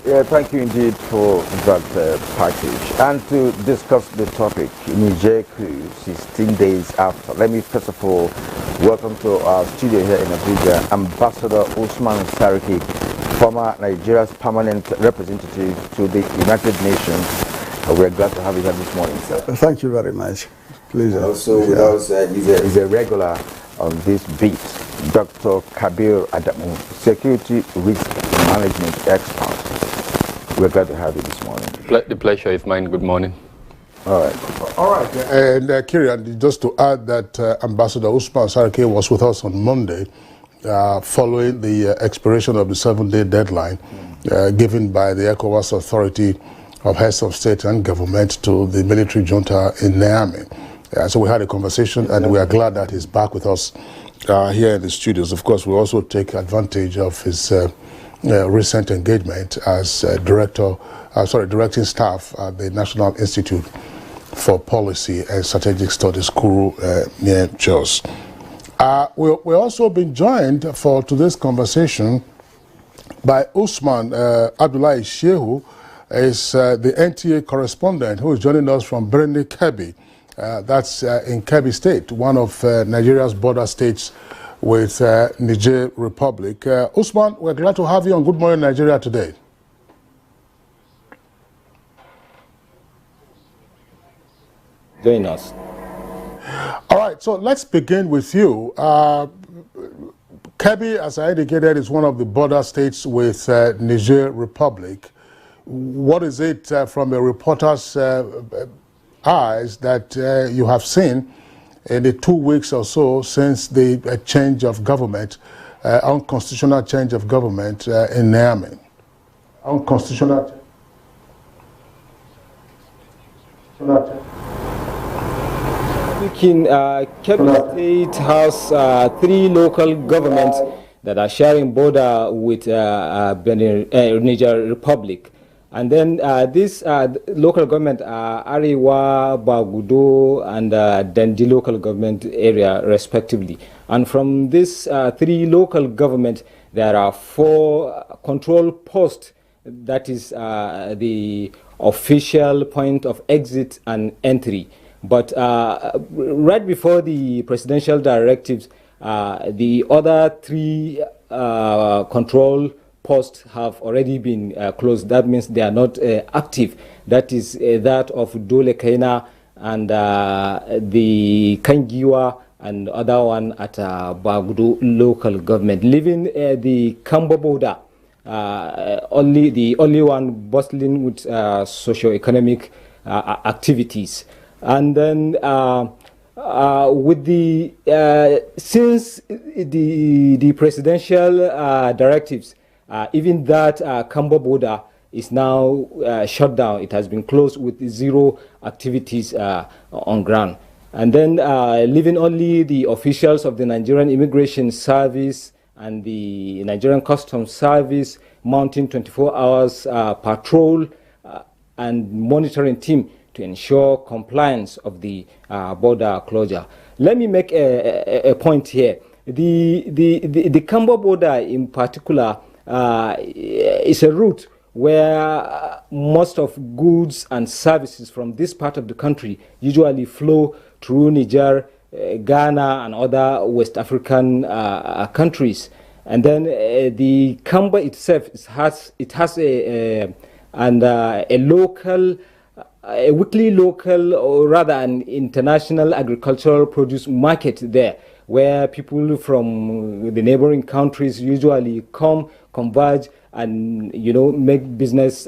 Yeah, thank you indeed for that package. And to discuss the topic, Niger coup, 16 days after. Let me first of all welcome to our studio here in Abuja, Ambassador Usman Saraki, former Nigeria's permanent representative to the United Nations. We're glad to have you here this morning, sir. Thank you very much. Please. Also with us is a regular on this beat, Dr. Kabir Adamu, security risk management expert. We're glad to have you this morning. The pleasure is mine. Good morning. All right. All right. And Kirian, just to add that Ambassador Usman Saraki was with us on Monday following the expiration of the 7-day deadline given by the ECOWAS Authority of Heads of State and Government to the military junta in Niamey. So we had a conversation, and we are glad that he's back with us here in the studios. Of course, we also take advantage of his recent engagement as directing staff at the National Institute for Policy and Strategic Studies, Kuru, near Jos. We're also being joined for today's conversation by Usman Abdullahi Shehu, is the NTA correspondent who is joining us from Birni Kebbi. That's in Kebbi State, one of Nigeria's border states with Niger Republic. Usman, we're glad to have you on Good Morning Nigeria today. Join us. All right, so let's begin with you. Kebbi, as I indicated, is one of the border states with Niger Republic. What is it from a reporter's eyes that you have seen in the 2 weeks or so since the change of government, unconstitutional change of government in Niamey? Unconstitutional. Kebbi State has 3 local governments that are sharing border with Niger Republic. And then these local government are Arewa, Bagudo, and Dendi local government area, respectively. And from these 3 local government, there are 4 control posts. That is the official point of exit and entry. But right before the presidential directives, the other 3 control posts have already been closed. That means they are not active. That is that of Dole Kaina and the Kangiwa and other one at Bagudu local government. Leaving the Kamba border, the only one bustling with socio-economic activities. And then with the since the presidential directives, even that Kamba border is now shut down. It has been closed with 0 activities on ground. And then leaving only the officials of the Nigerian Immigration Service and the Nigerian Customs Service mounting 24 hours patrol and monitoring team to ensure compliance of the border closure. Let me make a point here. The Kamba border in particular is a route where most of goods and services from this part of the country usually flow through Niger, Ghana, and other West African countries. And then the Kamba itself has a weekly local, or rather an international agricultural produce market there, where people from the neighboring countries usually converge and make business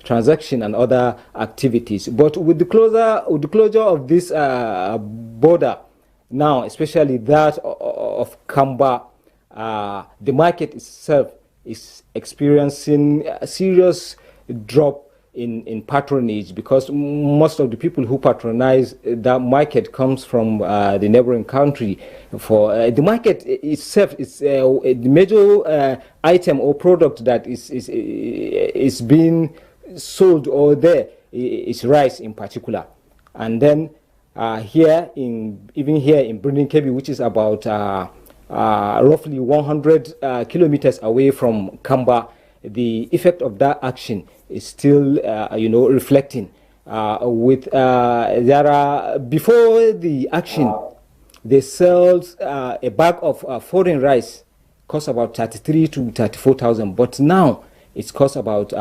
transaction and other activities. But with the closure of this border now, especially that of Kamba, the market itself is experiencing a serious drop in patronage, because most of the people who patronize that market comes from the neighboring country. For the market itself is the major item or product that is being sold or there is rice in particular. And then here in Birni Kebbi, which is about roughly 100 kilometers away from Kamba, the effect of that action is still, reflecting. There are, before the action, they sell a bag of foreign rice cost about 33 to 34,000, but now it's cost about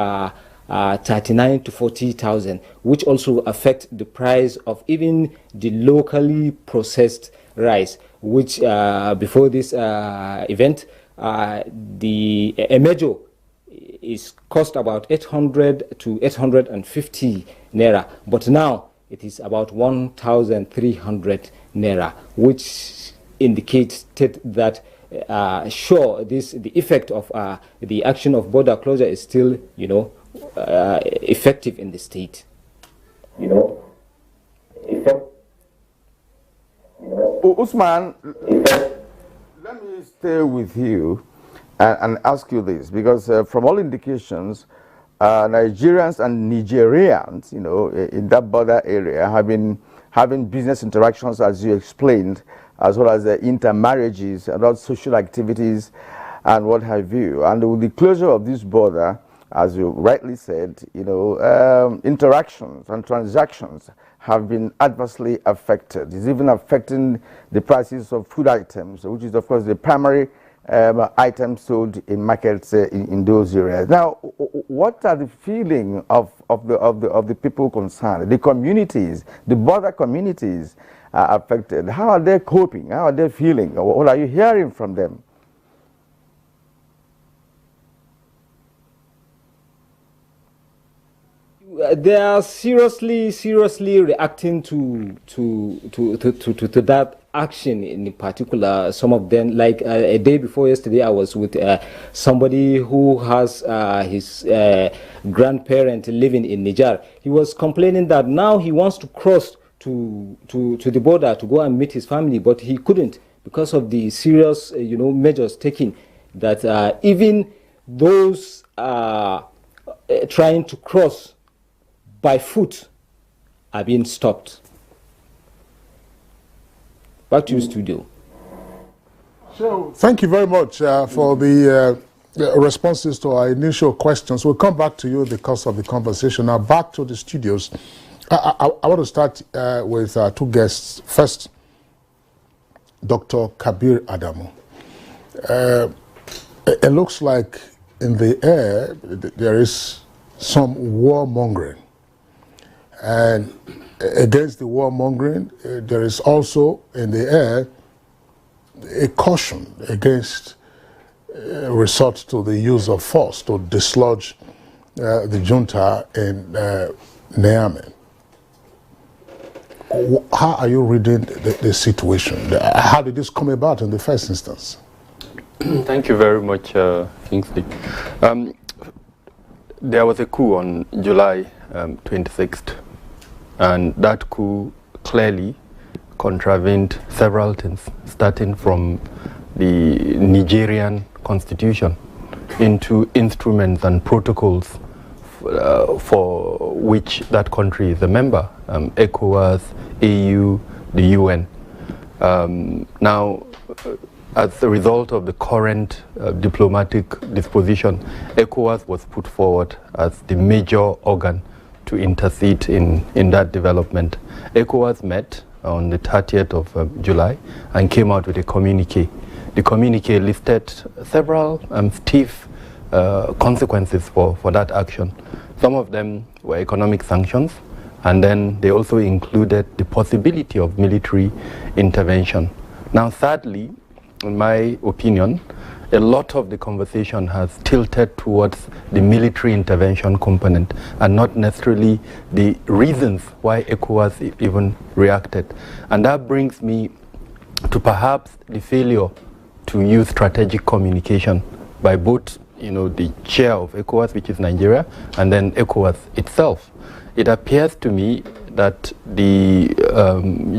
39 to 40,000, which also affect the price of even the locally processed rice, which before this event, the Emejo is cost about 800 to 850 naira, but now it is about 1,300 naira, which indicates that sure, the effect of the action of border closure is still, effective in the state. Usman, let me stay with you and ask you this, because from all indications, Nigerians and Nigerians, in that border area have been having business interactions, as you explained, as well as intermarriages, about social activities and what have you. And with the closure of this border, as you rightly said, interactions and transactions have been adversely affected. It's even affecting the prices of food items, which is, of course, the primary items sold in markets in those areas. Now, what are the feeling of the people concerned, the communities, the border communities affected? How are they coping? How are they feeling? What are you hearing from them? They are seriously reacting to that action in particular. Some of them, like a day before yesterday, I was with somebody who has his grandparent living in Niger. He was complaining that now he wants to cross to the border to go and meet his family, but he couldn't because of the serious measures taken. That even those trying to cross by foot are being stopped. Back to you, studio. So, thank you very much for the responses to our initial questions. We'll come back to you in the course of the conversation. Now, back to the studios. I want to start with two guests. First, Dr. Kabir Adamu. It looks like in the air there is some warmongering. And against the warmongering, there is also in the air a caution against resort to the use of force to dislodge the junta in Niamey. How are you reading the situation? How did this come about in the first instance? Thank you very much, Kingsley. There was a coup on July 26th. And that coup clearly contravened several things, starting from the Nigerian constitution into instruments and protocols for which that country is a member, ECOWAS, AU, the UN. Now, as a result of the current diplomatic disposition, ECOWAS was put forward as the major organ to intercede in that development. ECOWAS met on the 30th of July and came out with a communique. The communique listed several stiff consequences for that action. Some of them were economic sanctions, and then they also included the possibility of military intervention. Now, sadly, in my opinion, a lot of the conversation has tilted towards the military intervention component and not necessarily the reasons why ECOWAS even reacted. And that brings me to perhaps the failure to use strategic communication by both, the chair of ECOWAS, which is Nigeria, and then ECOWAS itself. It appears to me that the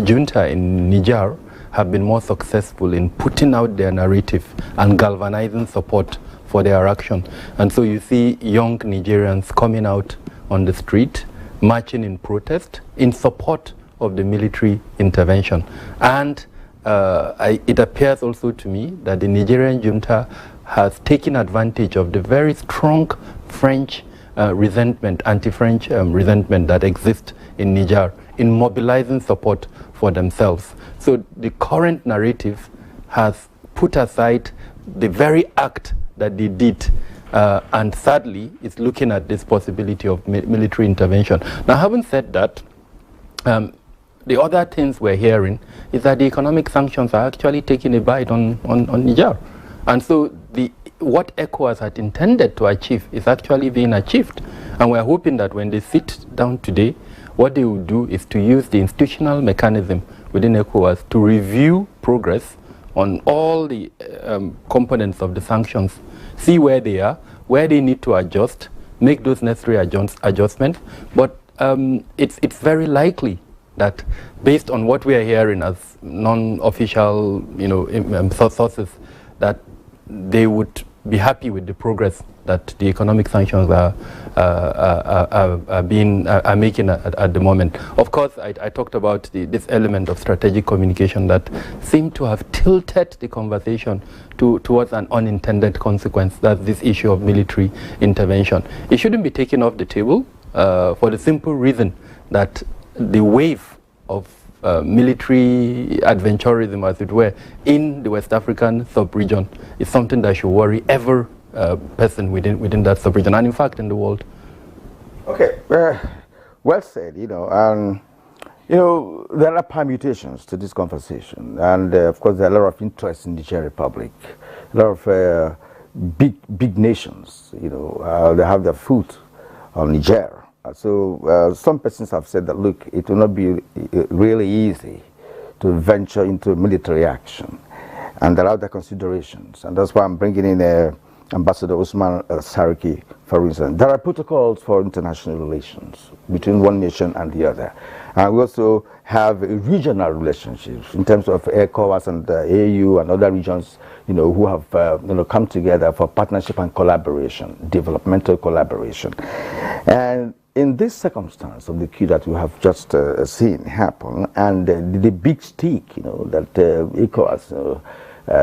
junta in Niger have been more successful in putting out their narrative and galvanizing support for their action. And so you see young Nigerians coming out on the street, marching in protest in support of the military intervention. And it appears also to me that the Nigerian junta has taken advantage of the very strong French resentment, anti-French resentment that exists in Niger in mobilizing support for themselves. So the current narrative has put aside the very act that they did, and sadly is looking at this possibility of military intervention. Now, having said that, the other things we're hearing is that the economic sanctions are actually taking a bite on Niger. And so what ECOWAS had intended to achieve is actually being achieved. And we're hoping that when they sit down today, what they will do is to use the institutional mechanism within ECOWAS to review progress on all the components of the sanctions, see where they are, where they need to adjust, make those necessary adjustments. But it's very likely that, based on what we are hearing as non-official, sources, that they would be happy with the progress that the economic sanctions are making at the moment. Of course, I talked about this element of strategic communication that seemed to have tilted the conversation towards an unintended consequence. That's this issue of military intervention. It shouldn't be taken off the table for the simple reason that the wave of military adventurism, as it were, in the West African sub-region is something that should worry every person within that sub-region, and in fact in the world. Okay, well said. There are permutations to this conversation, and of course there are a lot of interest in the Niger Republic. A lot of big nations, they have their foot on Niger. So some persons have said that, look, it will not be really easy to venture into military action, and there are other considerations, and that's why I'm bringing in Ambassador Usman Saraki, for instance. There are protocols for international relations between one nation and the other, and we also have regional relationships in terms of ECOWAS and AU and other regions, who have come together for partnership and collaboration, developmental collaboration. And in this circumstance of the coup that we have just seen happen, and the big stick, that ECOWAS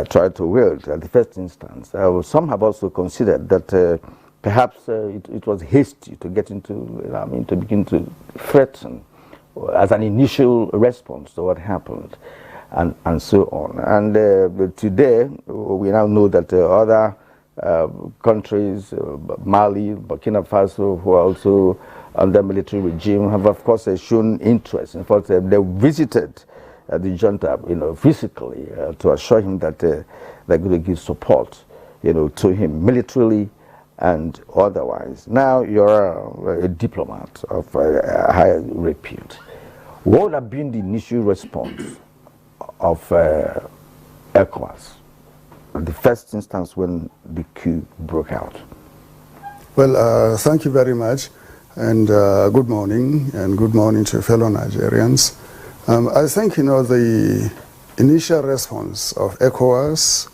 tried to wield at the first instance, some have also considered that perhaps it was hasty to get into, to begin to threaten as an initial response to what happened, and so on. And today, we now know that other countries, Mali, Burkina Faso, who are also under military regime, have of course shown interest. In fact, they visited the junta, physically, to assure him that they're going to give support, to him militarily and otherwise. Now you're a diplomat of high repute. What would have been the initial response of ECOWAS at the first instance when the coup broke out? Well, thank you very much, and good morning to fellow Nigerians. I think, the initial response of ECOWAS,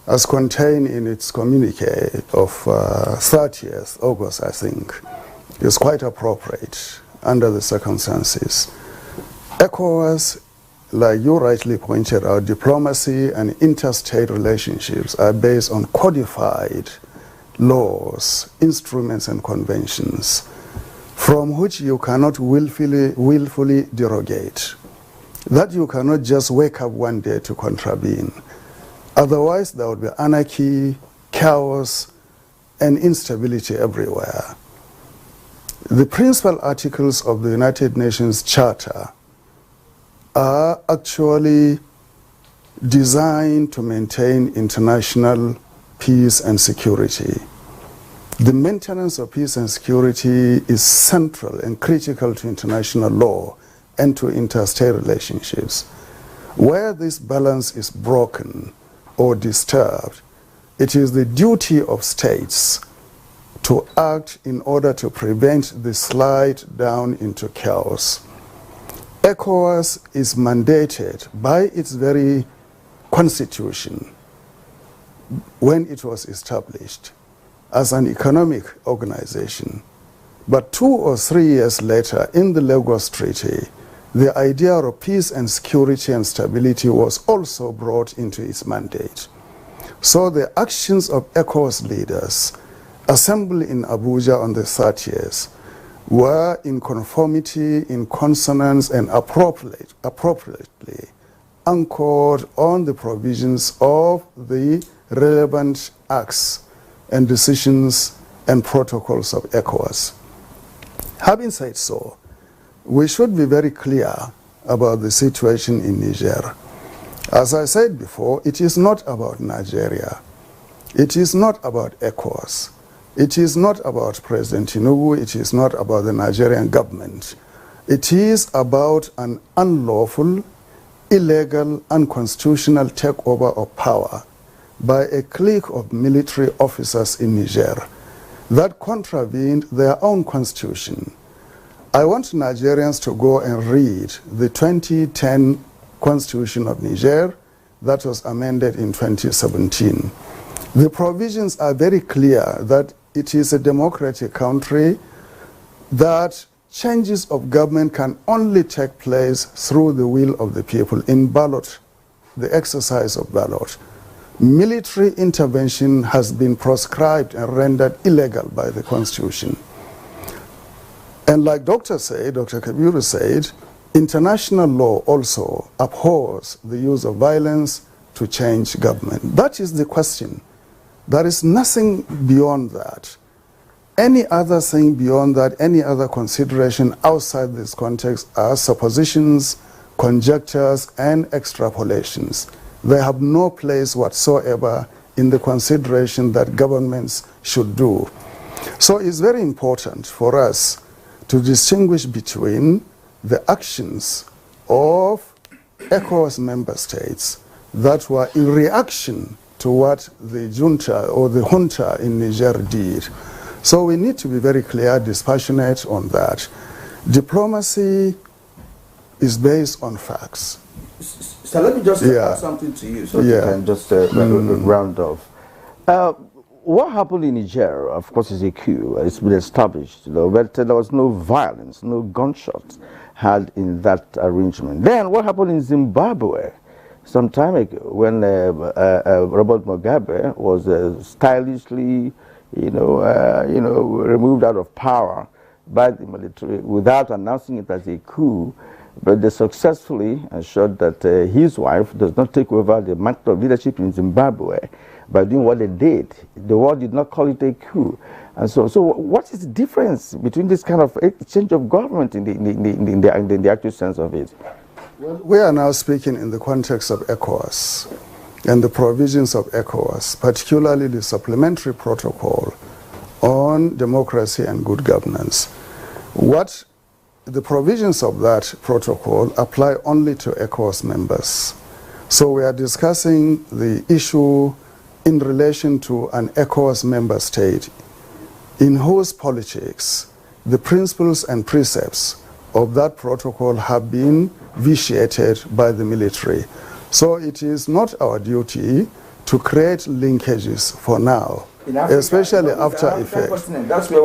as contained in its communique of 30th August, I think, is quite appropriate under the circumstances. ECOWAS, like you rightly pointed out, diplomacy and interstate relationships are based on codified laws, instruments, and conventions from which you cannot willfully derogate. That you cannot just wake up one day to contravene. Otherwise, there would be anarchy, chaos, and instability everywhere. The principal articles of the United Nations Charter are actually designed to maintain international peace and security. The maintenance of peace and security is central and critical to international law and to interstate relationships. Where this balance is broken or disturbed, it is the duty of states to act in order to prevent the slide down into chaos. ECOWAS is mandated by its very constitution, when it was established, as an economic organization. But 2 or 3 years later, in the Lagos Treaty, the idea of peace and security and stability was also brought into its mandate. So the actions of ECOWAS leaders assembled in Abuja on the 30th were in conformity, in consonance, and appropriately anchored on the provisions of the relevant acts and decisions and protocols of ECOWAS. Having said so, we should be very clear about the situation in Niger. As I said before, it is not about Nigeria. It is not about ECOWAS. It is not about President Tinubu. It is not about the Nigerian government. It is about an unlawful, illegal, unconstitutional takeover of power by a clique of military officers in Niger that contravened their own constitution. I want Nigerians to go and read the 2010 Constitution of Niger that was amended in 2017. The provisions are very clear that it is a democratic country, that changes of government can only take place through the will of the people in ballot, the exercise of ballot. Military intervention has been proscribed and rendered illegal by the Constitution. And like Dr. Kabiru said, international law also abhors the use of violence to change government. That is the question. There is nothing beyond that. Any other thing beyond that, any other consideration outside this context are suppositions, conjectures, and extrapolations. They have no place whatsoever in the consideration that governments should do. So it's very important for us to distinguish between the actions of ECOWAS member states that were in reaction to what the junta or the junta in Niger did. So we need to be very clear, dispassionate on that. Diplomacy is based on facts. So let me just add something to you so you can just round off. What happened in Niger, of course, is a coup. It's been established, but there was no violence, no gunshots had in that arrangement. Then what happened in Zimbabwe some time ago when Robert Mugabe was stylishly, removed out of power by the military without announcing it as a coup, but they successfully ensured that his wife does not take over the mantle of leadership in Zimbabwe by doing what they did. The world did not call it a coup. And so what is the difference between this kind of change of government in the actual sense of it? Well, we are now speaking in the context of ECOWAS and the provisions of ECOWAS, particularly the supplementary protocol on democracy and good governance. What the provisions of that protocol apply only to ECOWAS members. So we are discussing the issue in relation to an ECOWAS member state in whose politics the principles and precepts of that protocol have been vitiated by the military. So it is not our duty to create linkages for now, Africa, especially after effect.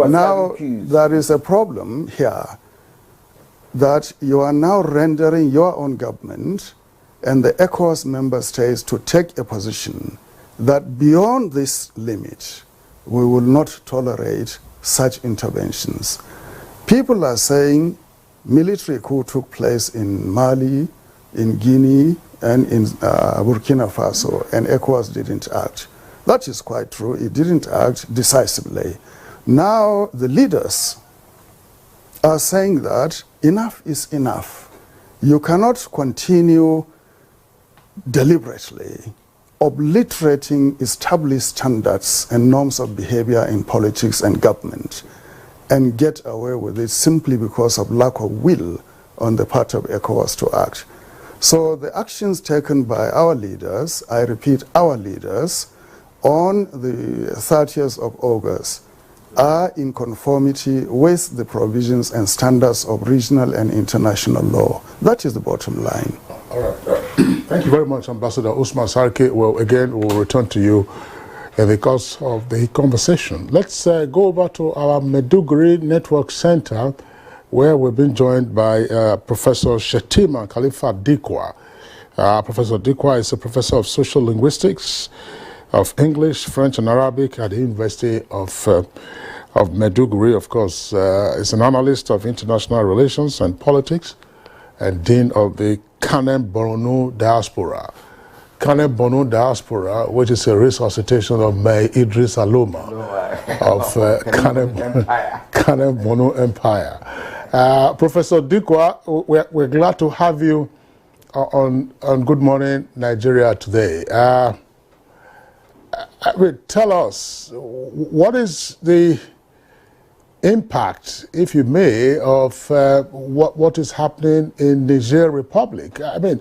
Now there is a problem here that you are now rendering your own government and the ECOWAS member states to take a position that beyond this limit, we will not tolerate such interventions. People are saying military coup took place in Mali, in Guinea, and in Burkina Faso, and ECOWAS didn't act. That is quite true. It didn't act decisively. Now the leaders are saying that enough is enough. You cannot continue deliberately obliterating established standards and norms of behavior in politics and government and get away with it simply because of lack of will on the part of ECOWAS to act. So the actions taken by our leaders, I repeat, our leaders, on the 30th of August are in conformity with the provisions and standards of regional and international law. That is the bottom line. All right. Thank you very much, Ambassador Usman Sarki. Well, again, we'll return to you in the course of the conversation. Let's go over to our Maiduguri Network Center, where we've been joined by Professor Shetima Khalifa Dikwa. Professor Dikwa is a professor of social linguistics of English, French, and Arabic at the University of Maiduguri. Of course, is an analyst of international relations and politics and dean of the Kanem Borno Diaspora. Kanem Borno Diaspora, which is a resuscitation of May Idris Aloma of Kanem Borno Empire. Professor Dikwa, we're glad to have you on Good Morning Nigeria today. Tell us, what is the impact, if you may, of what is happening in Niger Republic? I mean,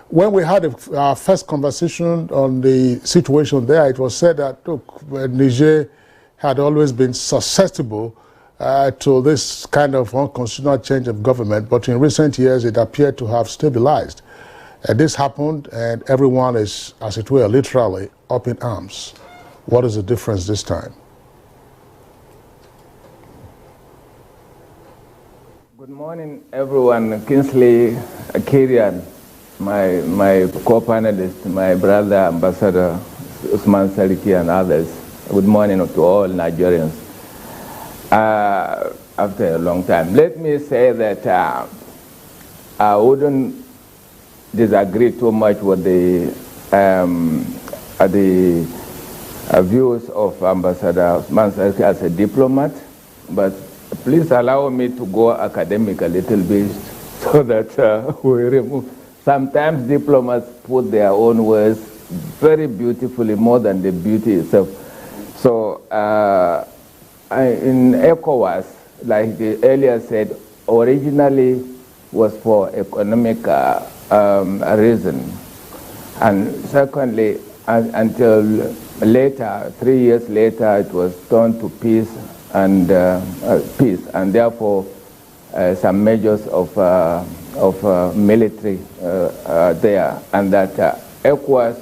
when we had our first conversation on the situation there, it was said that, look, Niger had always been susceptible to this kind of unconstitutional change of government, but in recent years it appeared to have stabilized. And this happened, and everyone is, as it were, literally up in arms. What is the difference this time? Good morning, everyone. Kingsley Akirian, my co-panelist, my brother, Ambassador Usman Saliki, and others. Good morning to all Nigerians. After a long time, let me say that I wouldn't disagree too much with the views of Ambassador Usman Saliki as a diplomat, but please allow me to go academic a little bit so that we remove. Sometimes diplomats put their own words very beautifully, more than the beauty itself. So in ECOWAS, like the earlier said, originally was for economic reason. And secondly, until later, 3 years later, it was turned to peace, and therefore some measures of military there, and that ECOWAS,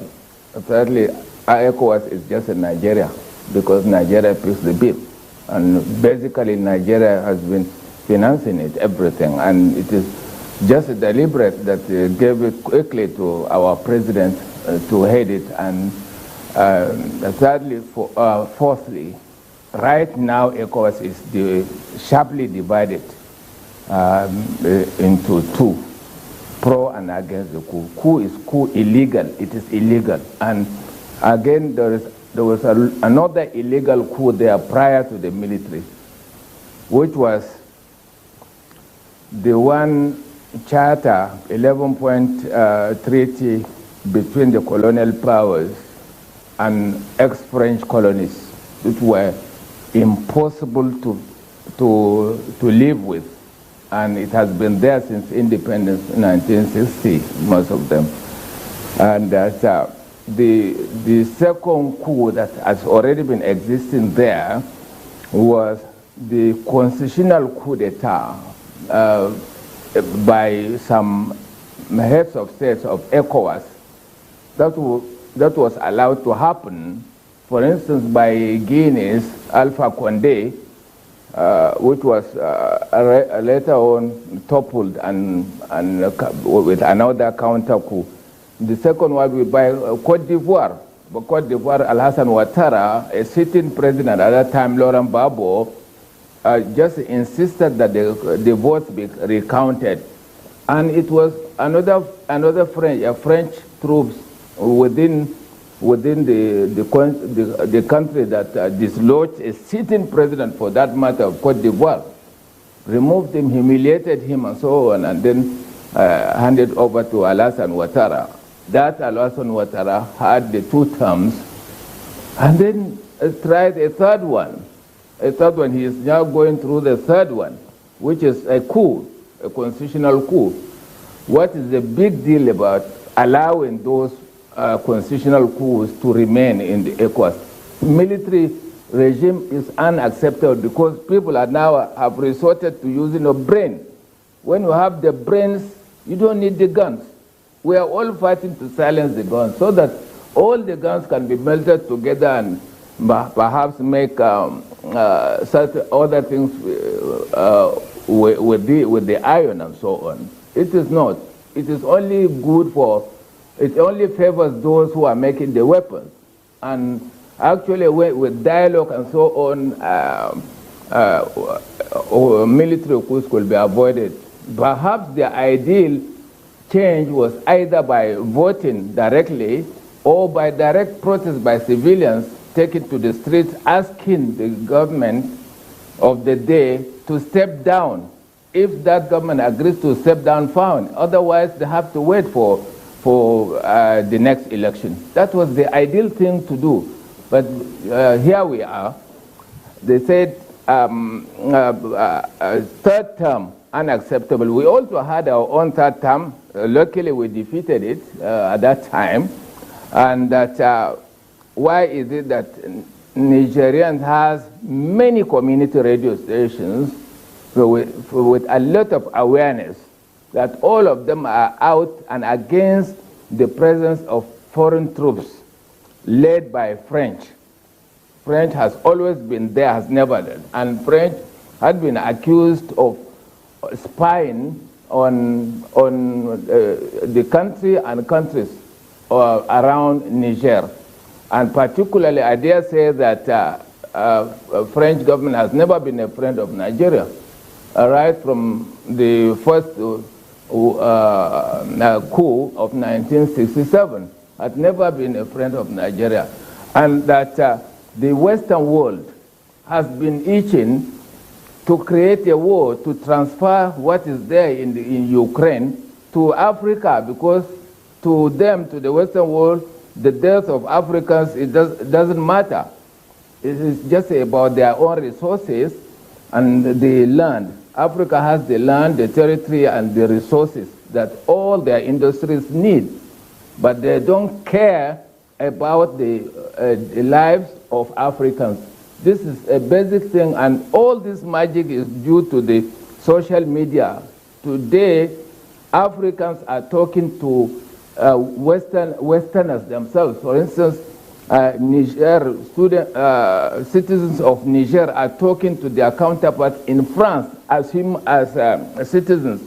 thirdly, ECOWAS is just in Nigeria, because Nigeria pays the bill, and basically Nigeria has been financing it, everything, and it is just deliberate that they gave it quickly to our president to head it, and thirdly, fourthly, right now ECOWAS is sharply divided into two, pro and against the coup. Coup is illegal. It is illegal. And again, there was another illegal coup there prior to the military, which was the one charter, 11-point treaty between the colonial powers and ex-French colonies, which were impossible to live with. And it has been there since independence in 1960, most of them. And the second coup that has already been existing there was the constitutional coup d'etat by some heads of states of ECOWAS that was allowed to happen, for instance, by Guinea's Alpha Condé, which was later on toppled and with another counter coup. The second one was by Cote d'Ivoire. But Cote d'Ivoire, Alassane Ouattara, a sitting president at that time, Laurent Gbagbo, just insisted that the votes be recounted. And it was another French troops within the country that dislodged a sitting president, for that matter, of Cote d'Ivoire, removed him, humiliated him, and so on, and then handed over to Alassane Ouattara. That Alassane Ouattara had the 2 terms, and then tried a third one. He is now going through the third one, which is a coup, a constitutional coup. What is the big deal about allowing those constitutional coups to remain in the ECOWAS? Military regime is unacceptable because people are now have resorted to using a brain. When you have the brains, you don't need the guns. We are all fighting to silence the guns so that all the guns can be melted together and perhaps make certain other things with the iron and so on. It is not. It is only good for, it only favors those who are making the weapons. and actually with dialogue and so on, military coups could be avoided. Perhaps the ideal change was either by voting directly or by direct protest by civilians taken to the streets asking the government of the day to step down. If that government agrees to step down, fine. Otherwise, they have to wait for the next election. That was the ideal thing to do. But here we are. They said third term, unacceptable. We also had our own third term. Luckily, we defeated it at that time. And that why is it that Nigerians has many community radio stations with a lot of awareness that all of them are out and against the presence of foreign troops led by French. French has always been there, has never done. And French had been accused of spying on the country and countries around Niger. And particularly, I dare say that French government has never been a friend of Nigeria. Right from the first coup of 1967, had never been a friend of Nigeria. And that the Western world has been itching to create a war to transfer what is there in Ukraine to Africa, because to them, to the Western world, the death of Africans, it doesn't matter. It is just about their own resources and the land. Africa has the land, the territory, and the resources that all their industries need. But they don't care about the lives of Africans. This is a basic thing, and all this magic is due to the social media. Today, Africans are talking to Westerners themselves. For instance, citizens of Niger are talking to their counterparts in France as citizens,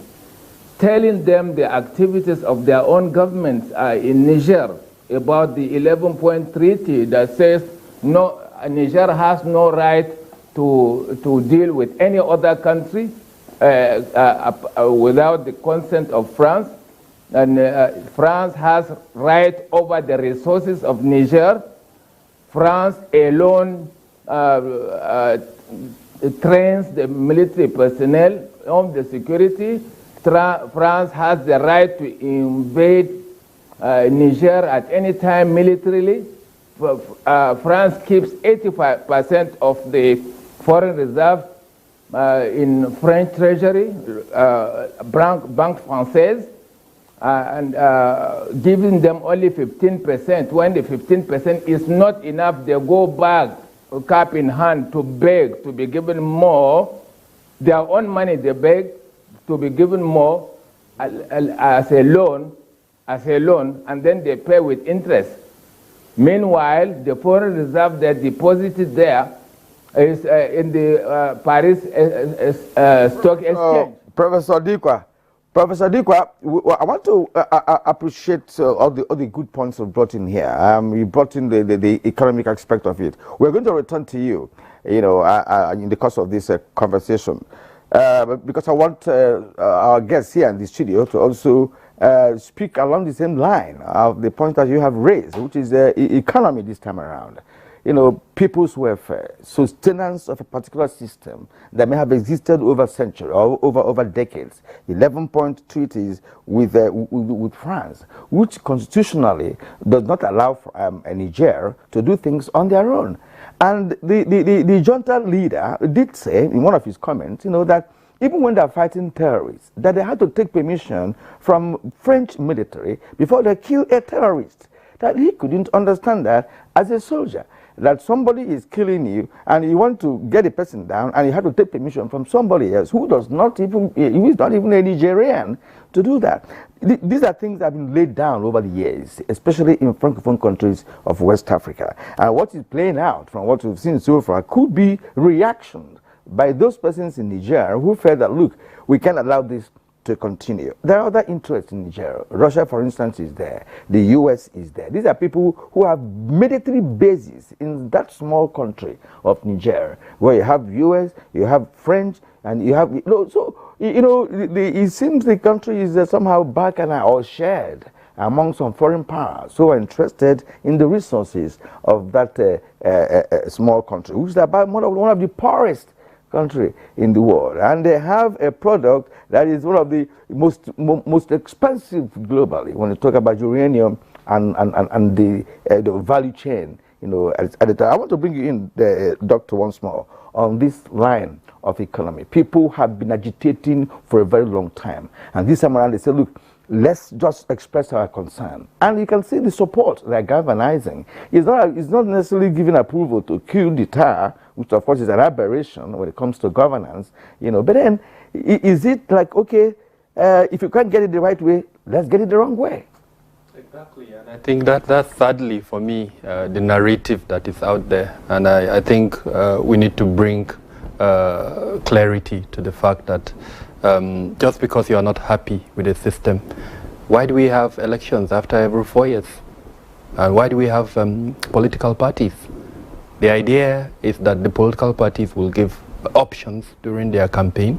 telling them the activities of their own governments in Niger about the 11-point treaty that says no, Niger has no right to deal with any other country without the consent of France. And France has right over the resources of Niger. France alone trains the military personnel on the security. France has the right to invade Niger at any time militarily. France keeps 85% of the foreign reserve in French treasury, Banque Française, and giving them only 15%. When the 15% is not enough, they go back, cap in hand, to beg to be given more. Their own money, they beg to be given more as a loan, and then they pay with interest. Meanwhile, the foreign reserve they deposited there is in the Paris Stock Exchange. Professor Dikwa, I want to appreciate all the good points you brought in here. You brought in the economic aspect of it. We're going to return to you, in the course of this conversation, because I want our guests here in the studio to also speak along the same line of the point that you have raised, which is the economy this time around. People's welfare, sustenance of a particular system that may have existed over centuries or over decades. 11-point treaties with France, which constitutionally does not allow Niger to do things on their own. And the junta leader did say in one of his comments, that even when they're fighting terrorists, that they had to take permission from French military before they kill a terrorist. That he couldn't understand that as a soldier, that somebody is killing you and you want to get a person down and you have to take permission from somebody else who is not even a Nigerian to do that. These are things that have been laid down over the years, especially in Francophone countries of West Africa. And what is playing out from what we've seen so far could be reaction by those persons in Niger who felt that, look, we can't allow this to continue. There are other interests in Niger. Russia, for instance, is there. The US is there. These are people who have military bases in that small country of Niger, where you have US, you have French, and you have, it seems the country is somehow back and or shared among some foreign powers who are interested in the resources of that small country, which is about one of the poorest country in the world, and they have a product that is one of the most expensive globally when you talk about uranium and the value chain. At the time. I want to bring you in, Doctor, once more on this line of economy. People have been agitating for a very long time, and this time around they say, look, let's just express our concern. And you can see the support they're galvanizing. It's not necessarily giving approval to coup d'etat, which of course is an aberration when it comes to governance, but then is it like, okay, if you can't get it the right way, let's get it the wrong way? Exactly, and I think that's sadly for me the narrative that is out there, and I think we need to bring clarity to the fact that just because you are not happy with the system, why do we have elections after every 4 years? And why do we have political parties? The idea is that the political parties will give options during their campaign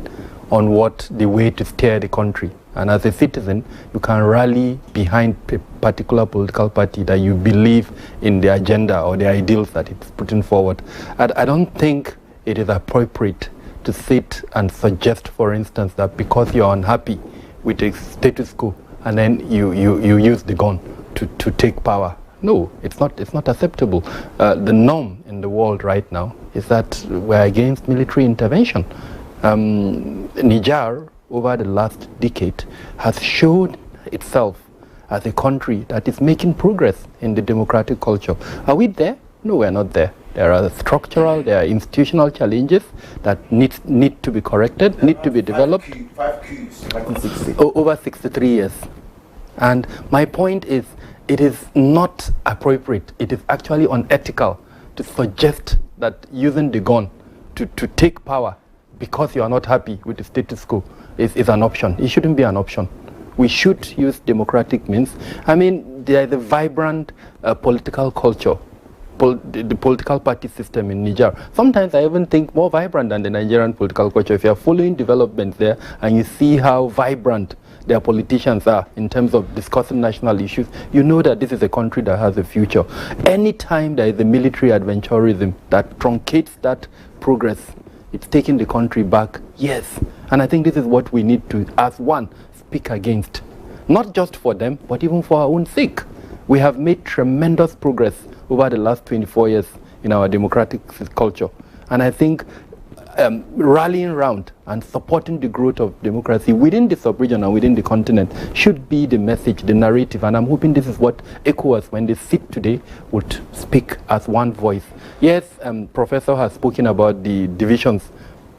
on what the way to steer the country. And as a citizen, you can rally behind a particular political party that you believe in the agenda or the ideals that it's putting forward. And I don't think it is appropriate to sit and suggest, for instance, that because you're unhappy with the status quo and then you use the gun to take power. No, it's not acceptable. The norm in the world right now is that we're against military intervention. Niger, over the last decade, has shown itself as a country that is making progress in the democratic culture. Are we there? No, we're not there. There are structural, there are institutional challenges that need to be corrected, need to be developed. 5 coups, 1960. Over 63 years. And my point is, it is not appropriate, it is actually unethical to suggest that using the gun to take power because you are not happy with the status quo is an option. It shouldn't be an option. We should use democratic means. I mean, there is a vibrant political culture, the political party system in Niger. Sometimes I even think more vibrant than the Nigerian political culture. If you are following developments there and you see how vibrant their politicians are in terms of discussing national issues, you know that this is a country that has a future. Anytime there is a military adventurism that truncates that progress, it's taking the country back, yes. And I think this is what we need to, as one, speak against. Not just for them, but even for our own sake. We have made tremendous progress over the last 24 years in our democratic culture. And I think rallying around and supporting the growth of democracy within the sub-region and within the continent should be the message, the narrative, and I'm hoping this is what ECOWAS, when they sit today, would speak as one voice. Yes, Professor has spoken about the divisions.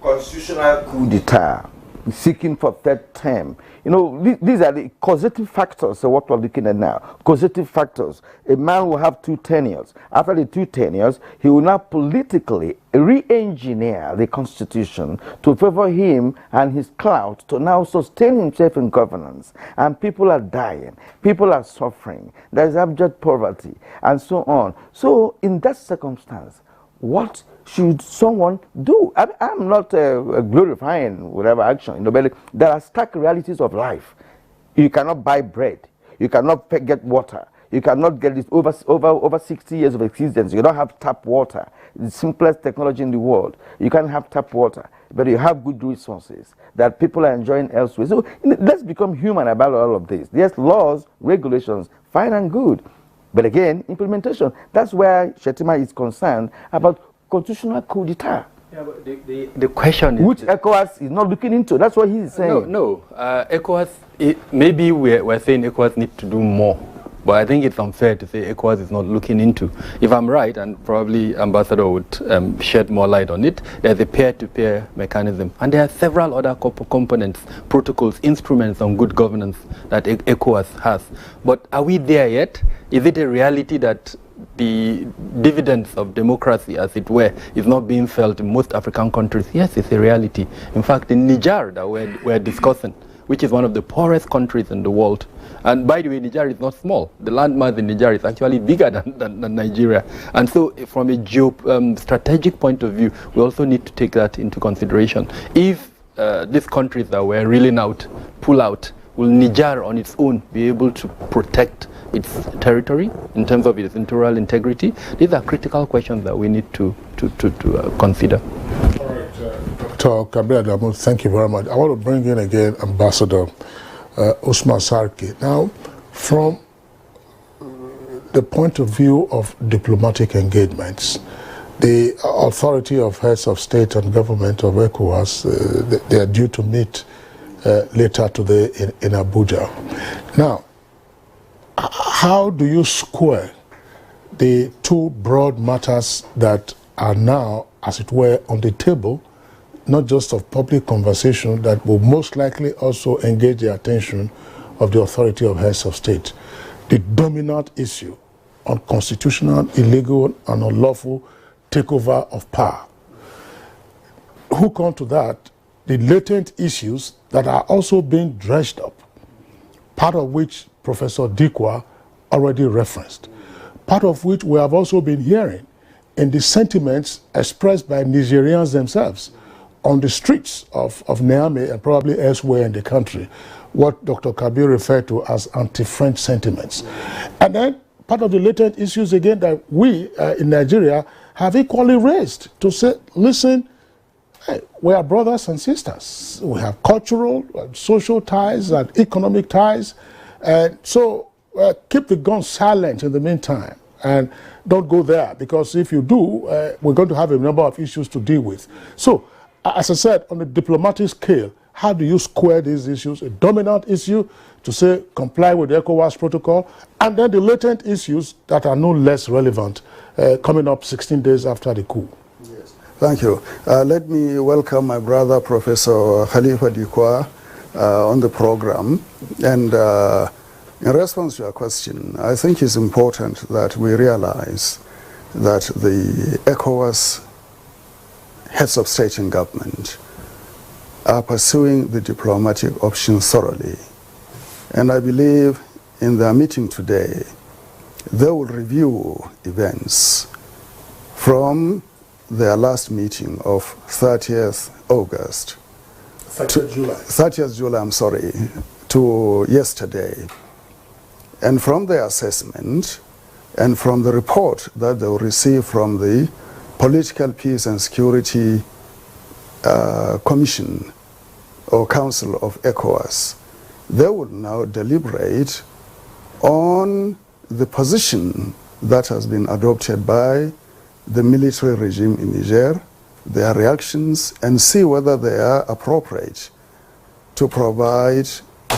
Constitutional coup d'etat, seeking for third term. These are the causative factors of what we're looking at now. Causative factors. A man will have 2 tenures. After the 2 tenures, he will now politically re-engineer the constitution to favor him and his clout to now sustain himself in governance. And people are dying. People are suffering. There's abject poverty and so on. So in that circumstance, what should someone do? I'm not glorifying whatever action, but there are stark realities of life. You cannot buy bread. You cannot get water. You cannot get this over 60 years of existence. You don't have tap water. The simplest technology in the world. You can't have tap water, but you have good resources that people are enjoying elsewhere. So let's become human about all of this. There's laws, regulations, fine and good. But again, implementation. That's where Shettima is concerned about constitutional coup d'etat. Yeah, but the question is... Which ECOWAS is not looking into. That's what he's saying. No. ECOWAS, maybe we're saying ECOWAS needs to do more. But I think it's unfair to say ECOWAS is not looking into. If I'm right, and probably Ambassador would shed more light on it, there's a peer-to-peer mechanism. And there are several other components, protocols, instruments on good governance that ECOWAS has. But are we there yet? Is it a reality that the dividends of democracy, as it were, is not being felt in most African countries? Yes, it's a reality. In fact, in Niger that we're discussing, which is one of the poorest countries in the world. And by the way, Niger is not small. The landmass in Niger is actually bigger than Nigeria. And so from a strategic point of view, we also need to take that into consideration. If these countries that were reeling out pull out, will Niger on its own be able to protect its territory in terms of its territorial integrity? These are critical questions that we need to consider. All right, Dr. Kabir Adamu, thank you very much. I want to bring in again Ambassador Usman Sarki. Now, from the point of view of diplomatic engagements, the authority of heads of state and government of ECOWAS, they are due to meet later today in Abuja. Now, how do you square the two broad matters that are now, as it were, on the table, not just of public conversation, that will most likely also engage the attention of the authority of heads of state? The dominant issue on constitutional, illegal, and unlawful takeover of power. Hook on to that, the latent issues that are also being dredged up, part of which Professor Dikwa already referenced, part of which we have also been hearing in the sentiments expressed by Nigerians themselves on the streets of Niamey and probably elsewhere in the country, what Dr. Kabir referred to as anti-French sentiments. And then part of the latent issues again that we in Nigeria have equally raised to say, listen, hey, we are brothers and sisters. We have cultural and social ties and economic ties. And so keep the gun silent in the meantime and don't go there, because if you do, we're going to have a number of issues to deal with. So, as I said, on the diplomatic scale, how do you square these issues? A dominant issue to say comply with the ECOWAS protocol, and then the latent issues that are no less relevant coming up 16 days after the coup. Yes. Thank you. Let me welcome my brother, Professor Khalifa Dikwa, on the program. And in response to your question, I think it's important that we realize that the ECOWAS heads of state and government are pursuing the diplomatic option thoroughly. And I believe in their meeting today, they will review events from their last meeting of 30th August. 30th July. 30th July, I'm sorry, to yesterday. And from their assessment and from the report that they will receive from the Political Peace and Security Commission or Council of ECOWAS, they will now deliberate on the position that has been adopted by the military regime in Niger, their reactions, and see whether they are appropriate to provide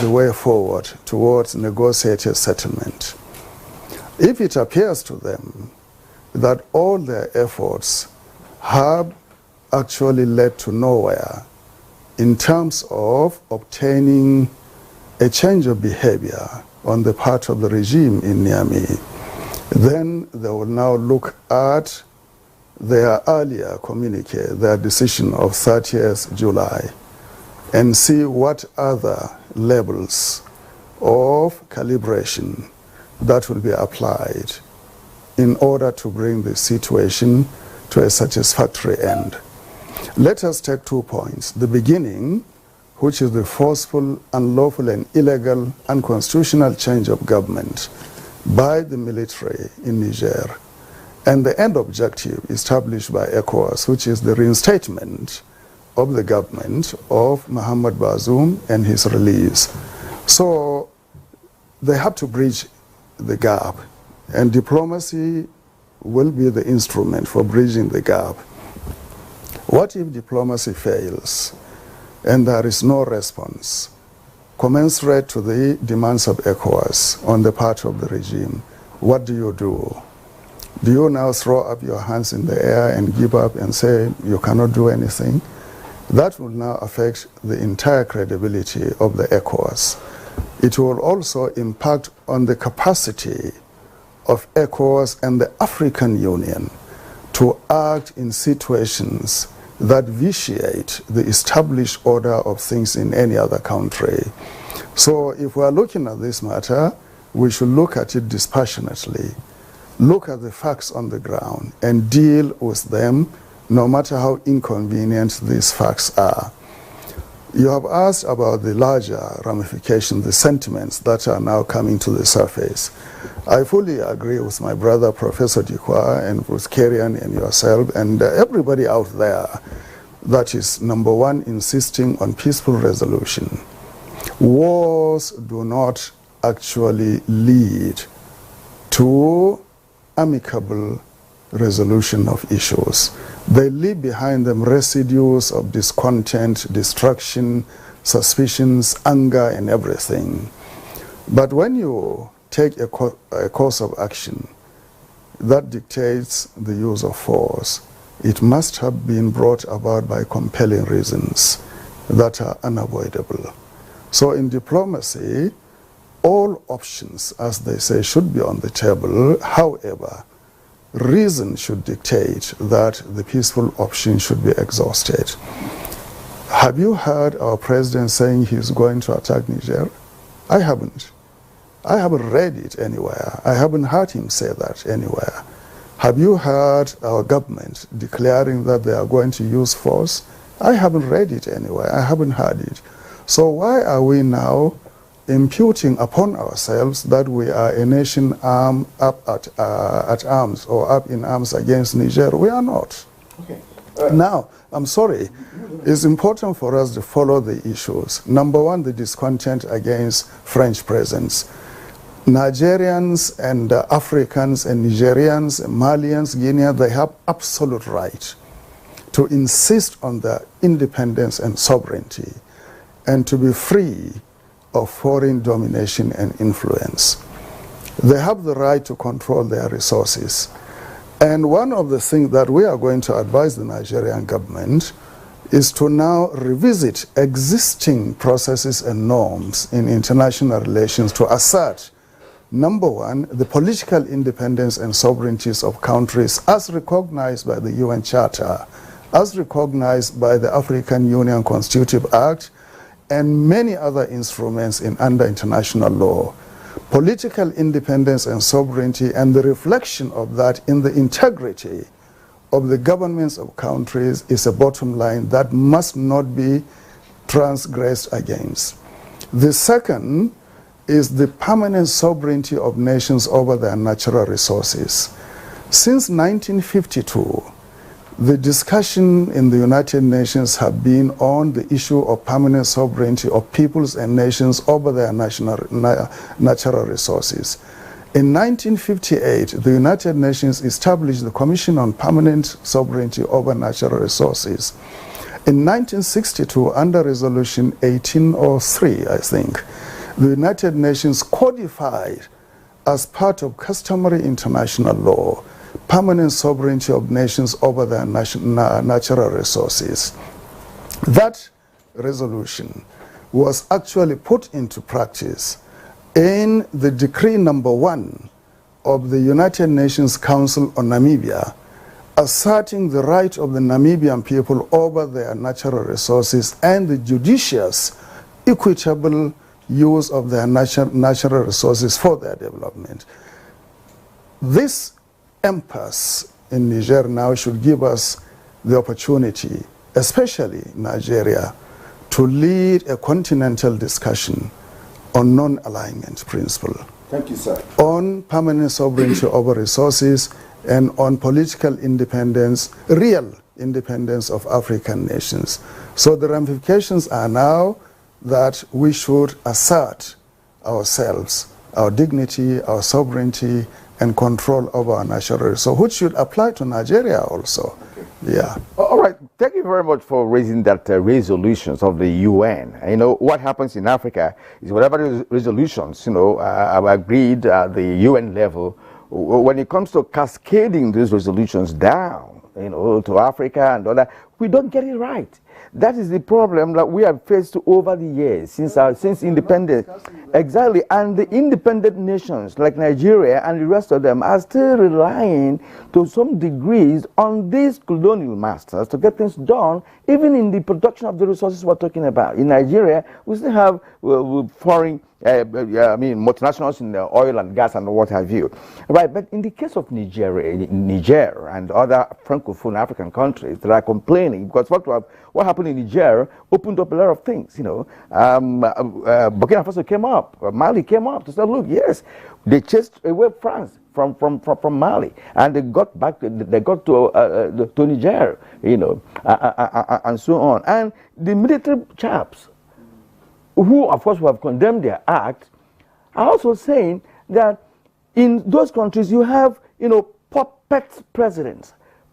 the way forward towards negotiated settlement. If it appears to them that all their efforts have actually led to nowhere in terms of obtaining a change of behavior on the part of the regime in Niamey, then they will now look at their earlier communique, their decision of 30th July, and see what other levels of calibration that will be applied in order to bring the situation to a satisfactory end. Let us take 2 points. The beginning, which is the forceful, unlawful, and illegal, unconstitutional change of government by the military in Niger, and the end objective established by ECOWAS, which is the reinstatement of the government of Mohamed Bazoum and his release. So they have to bridge the gap, and diplomacy will be the instrument for bridging the gap. What if diplomacy fails and there is no response commensurate to the demands of ECOWAS on the part of the regime? What do you do? Do you now throw up your hands in the air and give up and say you cannot do anything? That will now affect the entire credibility of the ECOWAS. It will also impact on the capacity of ECOWAS and the African Union to act in situations that vitiate the established order of things in any other country. So if we are looking at this matter, we should look at it dispassionately, look at the facts on the ground, and deal with them no matter how inconvenient these facts are. You have asked about the larger ramifications, the sentiments that are now coming to the surface. I fully agree with my brother, Professor Dikwa, and with Kerian and yourself, and everybody out there that is, number one, insisting on peaceful resolution. Wars do not actually lead to amicable resolution of issues. They leave behind them residues of discontent, destruction, suspicions, anger, and everything. But when you take a course of action that dictates the use of force, it must have been brought about by compelling reasons that are unavoidable. So in diplomacy, all options, as they say, should be on the table. However, reason should dictate that the peaceful option should be exhausted. Have you heard our president saying he's going to attack Niger? I haven't. I haven't read it anywhere. I haven't heard him say that anywhere. Have you heard our government declaring that they are going to use force? I haven't read it anywhere. I haven't heard it. So why are we now imputing upon ourselves that we are a nation up at arms or up in arms against Niger? We are not. Okay. Now, I'm sorry, it's important for us to follow the issues. Number one, the discontent against French presence. Nigerians and Africans and Nigerians, Malians, Guineans, they have absolute right to insist on their independence and sovereignty and to be free of foreign domination and influence. They have the right to control their resources. And one of the things that we are going to advise the Nigerian government is to now revisit existing processes and norms in international relations to assert, number one, the political independence and sovereignties of countries as recognized by the UN Charter, as recognized by the African Union Constitutive Act, and many other instruments under international law. Political independence and sovereignty and the reflection of that in the integrity of the governments of countries is a bottom line that must not be transgressed against. The second is the permanent sovereignty of nations over their natural resources. Since 1952, the discussion in the United Nations have been on the issue of permanent sovereignty of peoples and nations over their natural resources. In 1958, the United Nations established the Commission on Permanent Sovereignty over Natural Resources. In 1962, under Resolution 1803, I think, the United Nations codified as part of customary international law permanent sovereignty of nations over their natural resources. That resolution was actually put into practice in the decree number 1 of the United Nations Council on Namibia, asserting the right of the Namibian people over their natural resources and the judicious, equitable use of their natural resources for their development. This impasse in Niger now should give us the opportunity, especially Nigeria, to lead a continental discussion on non-alignment principle. Thank you, sir. On permanent sovereignty over resources and on political independence, real independence of African nations. So the ramifications are now that we should assert ourselves, our dignity, our sovereignty, and control over our natural resources, which should apply to Nigeria also. Okay. Yeah. All right. Thank you very much for raising that resolutions of the UN. You know, what happens in Africa is whatever resolutions, you know, are agreed at the UN level, when it comes to cascading those resolutions down, you know, to Africa and other, we don't get it right. That is the problem that we have faced over the years since independence. Exactly, and the independent nations like Nigeria and the rest of them are still relying to some degrees on these colonial masters to get things done, even in the production of the resources we're talking about. In Nigeria, we still have foreign multinationals in the oil and gas and what have you. Right, but in the case of Niger and other Francophone African countries that are complaining, because what happened in Niger opened up a lot of things, you know. Burkina Faso came up, Mali came up to say, look, yes, they chased away France from Mali, and they got back, they got to Niger, you know, and so on. And the military chaps, who of course have condemned their act, are also saying that in those countries you have, you know, puppet presidents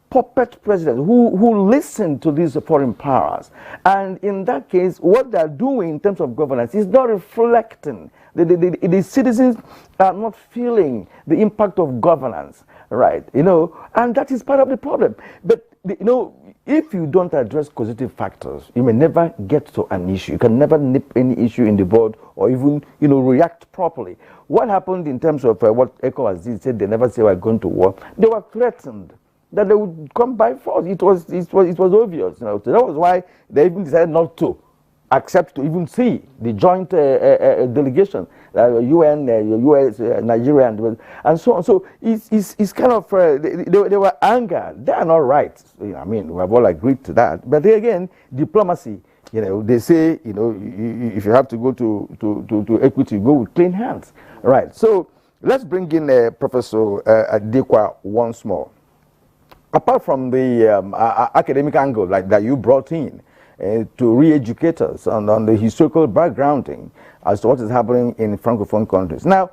who listen to these foreign powers. And in that case, what they're doing in terms of governance is not reflecting. The citizens are not feeling the impact of governance, right? You know, and that is part of the problem. But, you know, if you don't address causative factors, you may never get to an issue. You can never nip any issue in the bud or even, you know, react properly. What happened in terms of what ECOWAS did, said they never say we're going to war. They were threatened that they would come by force. It was obvious. You know? So that was why they even decided not to accept to even see the joint delegation, UN, US, Nigeria, and so on. So it's kind of, they were angered. They are not right. I mean, we have all agreed to that. But again, diplomacy, you know, they say, you know, if you have to go to equity, go with clean hands. Right. So let's bring in Professor Adekwa once more. Apart from the academic angle like that you brought in, to re-educate us on the historical backgrounding as to what is happening in Francophone countries. Now,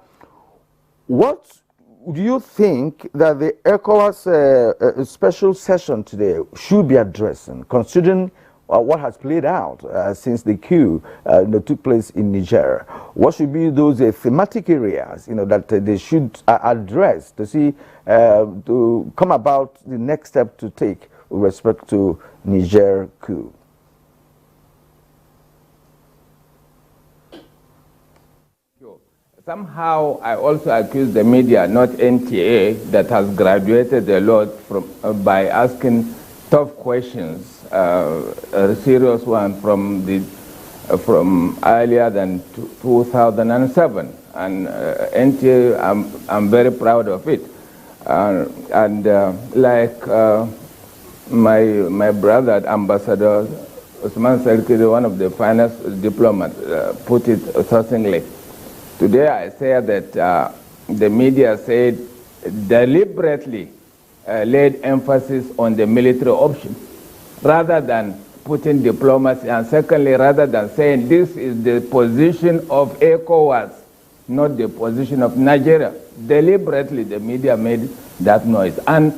what do you think that the ECOWAS special session today should be addressing, considering what has played out since the coup that took place in Niger? What should be those thematic areas, you know, that they should address to see, to come about the next step to take with respect to Niger coup? Somehow, I also accuse the media, not NTA, that has graduated a lot from by asking tough questions, a serious one from earlier than 2007, and NTA, I'm very proud of it, like my brother, Ambassador Usman Serkis, one of the finest diplomats, put it certainly. Today I say that the media said deliberately laid emphasis on the military option rather than putting diplomacy, and secondly, rather than saying this is the position of ECOWAS, not the position of Nigeria. Deliberately the media made that noise. And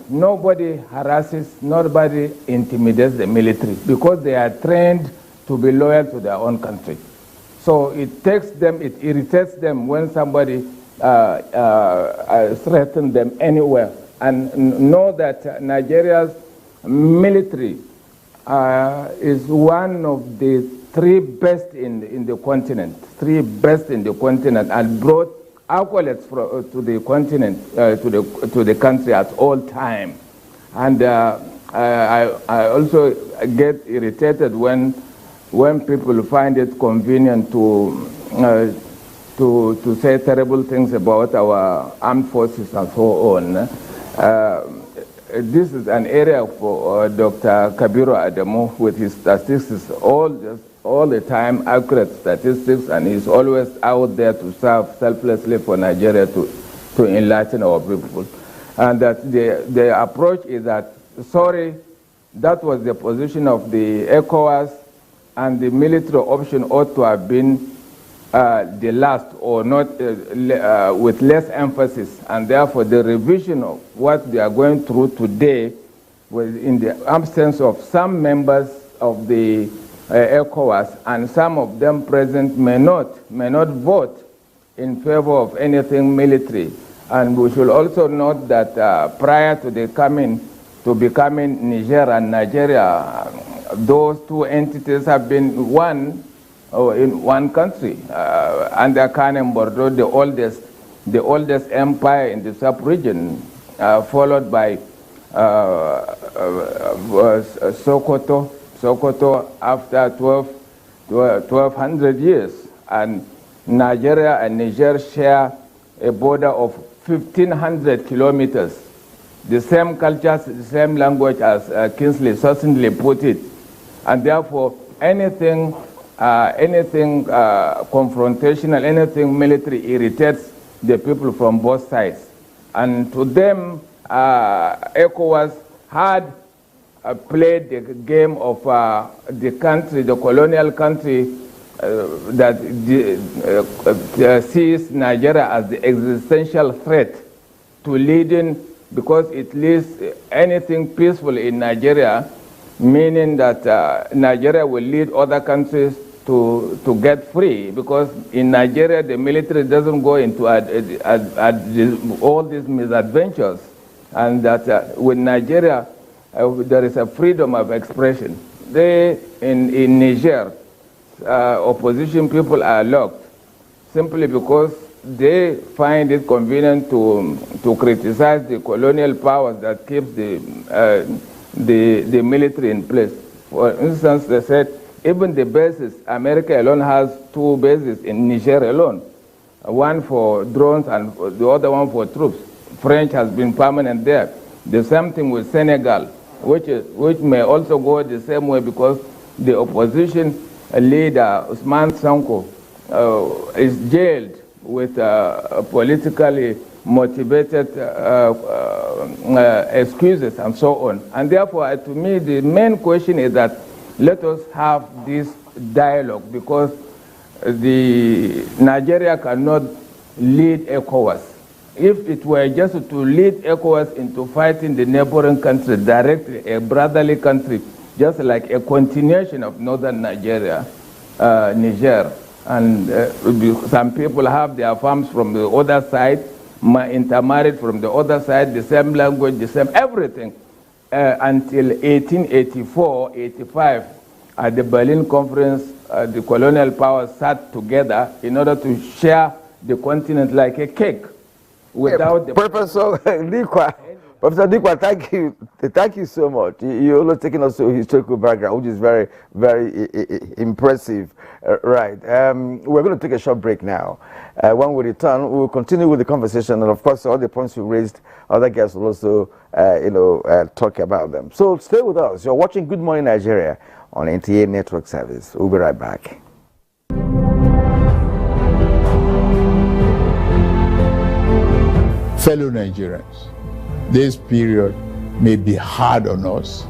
nobody harasses, nobody intimidates the military because they are trained to be loyal to their own country. So it takes them, it irritates them when somebody threatens them anywhere. And know that Nigeria's military is one of the three best in the continent, and brought accolades to the continent, to the country at all time. And I also get irritated when people find it convenient to say terrible things about our armed forces and so on. This is an area for Dr. Kabiru Adamu with his statistics, all the time accurate statistics, and he's always out there to serve selflessly for Nigeria to enlighten our people. And that the approach is that, sorry, that was the position of the ECOWAS, and the military option ought to have been the last, or not with less emphasis, and therefore the revision of what they are going through today, in the absence of some members of the ECOWAS, and some of them present may not vote in favor of anything military. And we should also note that prior to the coming to to becoming Niger and Nigeria. Those two entities have been one in one country under Kanem Bordeaux, the oldest empire in the sub-region, followed by Sokoto after 1200 years, and Nigeria and Niger share a border of 1,500 kilometers. The same cultures, the same language, as Kingsley certainly put it, and therefore anything confrontational, anything military irritates the people from both sides. And to them, ECOWAS had played the game of the country, the colonial country, that sees Nigeria as the existential threat to leading, because it leads anything peaceful in Nigeria, meaning that Nigeria will lead other countries to get free, because in Nigeria the military doesn't go into all these misadventures, and that with Nigeria there is a freedom of expression. In Niger, opposition people are locked simply because they find it convenient to criticize the colonial powers that keeps the military in place. For instance, they said even the bases, America alone has 2 bases in Niger alone, one for drones and the other one for troops. French has been permanent there. The same thing with Senegal, which may also go the same way, because the opposition leader, Ousmane Sonko, is jailed with politically motivated excuses and so on. And therefore, to me, the main question is that let us have this dialogue, because Nigeria cannot lead ECOWAS. If it were just to lead ECOWAS into fighting the neighboring country directly, a brotherly country, just like a continuation of northern Nigeria, Niger, and some people have their farms from the other side, intermarried from the other side, the same language, the same everything, until 1884, 85, at the Berlin Conference, the colonial powers sat together in order to share the continent like a cake. Without the Professor Dikwa, thank you so much. You're also taking us to a historical background, which is very, very impressive. Right. We're going to take a short break now. When we return, we'll continue with the conversation, and of course, all the points you raised, other guests will also, talk about them. So stay with us. You're watching Good Morning Nigeria on NTA Network Service. We'll be right back. Fellow Nigerians, this period may be hard on us,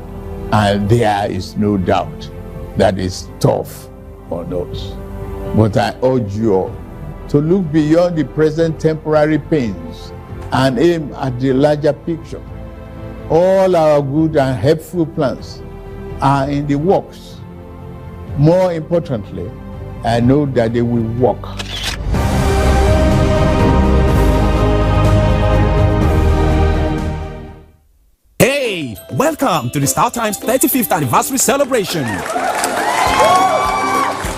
and there is no doubt that it's tough on us. But I urge you all to look beyond the present temporary pains and aim at the larger picture. All our good and helpful plans are in the works. More importantly, I know that they will work. Hey, welcome to the StarTimes 35th anniversary celebration.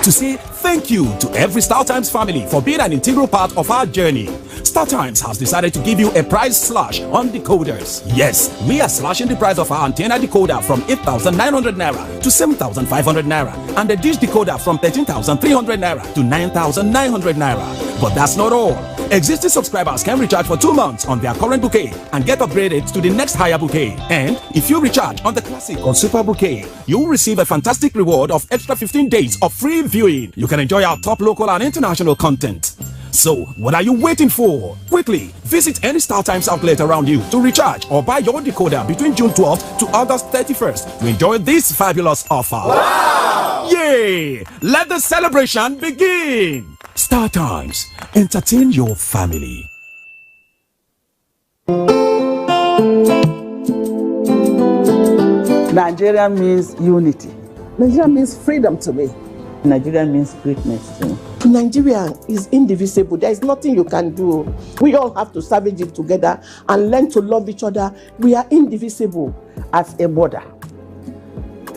To say thank you to every StarTimes family for being an integral part of our journey, StarTimes has decided to give you a price slash on decoders. Yes, we are slashing the price of our antenna decoder from 8,900 naira to 7,500 naira, and the dish decoder from 13,300 naira to 9,900 naira. But that's not all. Existing subscribers can recharge for 2 months on their current bouquet and get upgraded to the next higher bouquet. And if you recharge on the classic or super bouquet, you will receive a fantastic reward of extra 15 days of free viewing. You can enjoy our top local and international content. So, what are you waiting for? Quickly, visit any StarTimes outlet around you to recharge or buy your decoder between June 12th to August 31st to enjoy this fabulous offer. Wow! Yay! Let the celebration begin! StarTimes, entertain your family. Nigeria means unity. Nigeria means freedom to me. Nigeria means greatness to me. To Nigeria is indivisible. There is nothing you can do. We all have to savage it together and learn to love each other. We are indivisible. As a mother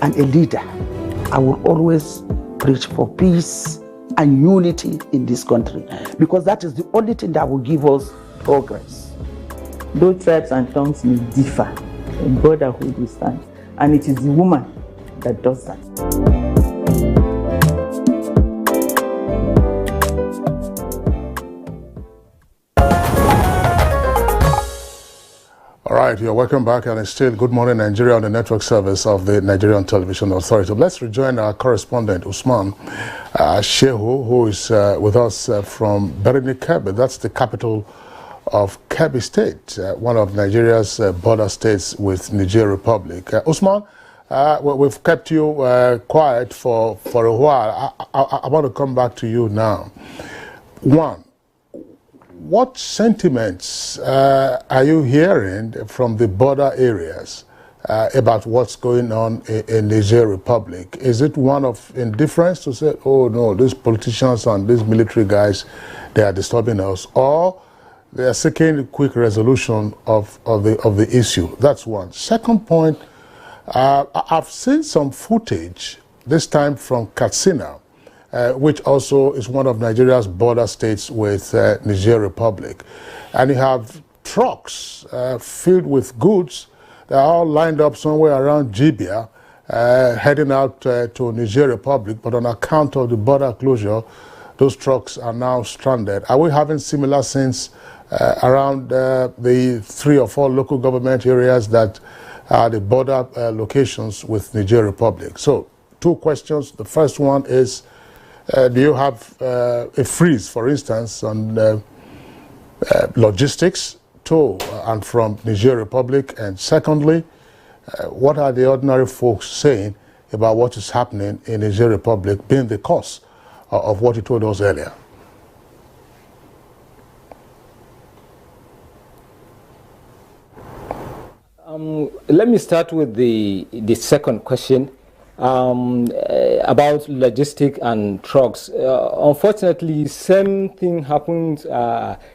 and a leader, I will always preach for peace and unity in this country, because that is the only thing that will give us progress. Though tribes and tongues may differ, in brotherhood we stand, and it is the woman that does that. All right, you're welcome back, and it's still Good Morning Nigeria on the network service of the Nigerian Television Authority. Let's rejoin our correspondent, Usman Shehu, who is with us from Birnin Kebbi. That's the capital of Kebbi State, one of Nigeria's border states with Niger Republic. Usman, we've kept you quiet for a while. I want to come back to you now. One, what sentiments are you hearing from the border areas about what's going on in Niger Republic? Is it one of indifference to say, oh no, these politicians and these military guys, they are disturbing us, or they are seeking a quick resolution of the issue? That's one. Second point, I've seen some footage, this time from Katsina, which also is one of Nigeria's border states with Niger Republic. And you have trucks filled with goods that are all lined up somewhere around Jibia, heading out to Niger Republic, but on account of the border closure, those trucks are now stranded. Are we having similar scenes around the 3 or 4 local government areas that are the border locations with Niger Republic? So, 2 questions. The first one is, do you have a freeze, for instance, on logistics to and from Niger Republic? And secondly, what are the ordinary folks saying about what is happening in Niger Republic, being the cause of what you told us earlier? Let me start with the second question. About logistic and trucks. Unfortunately, same thing happened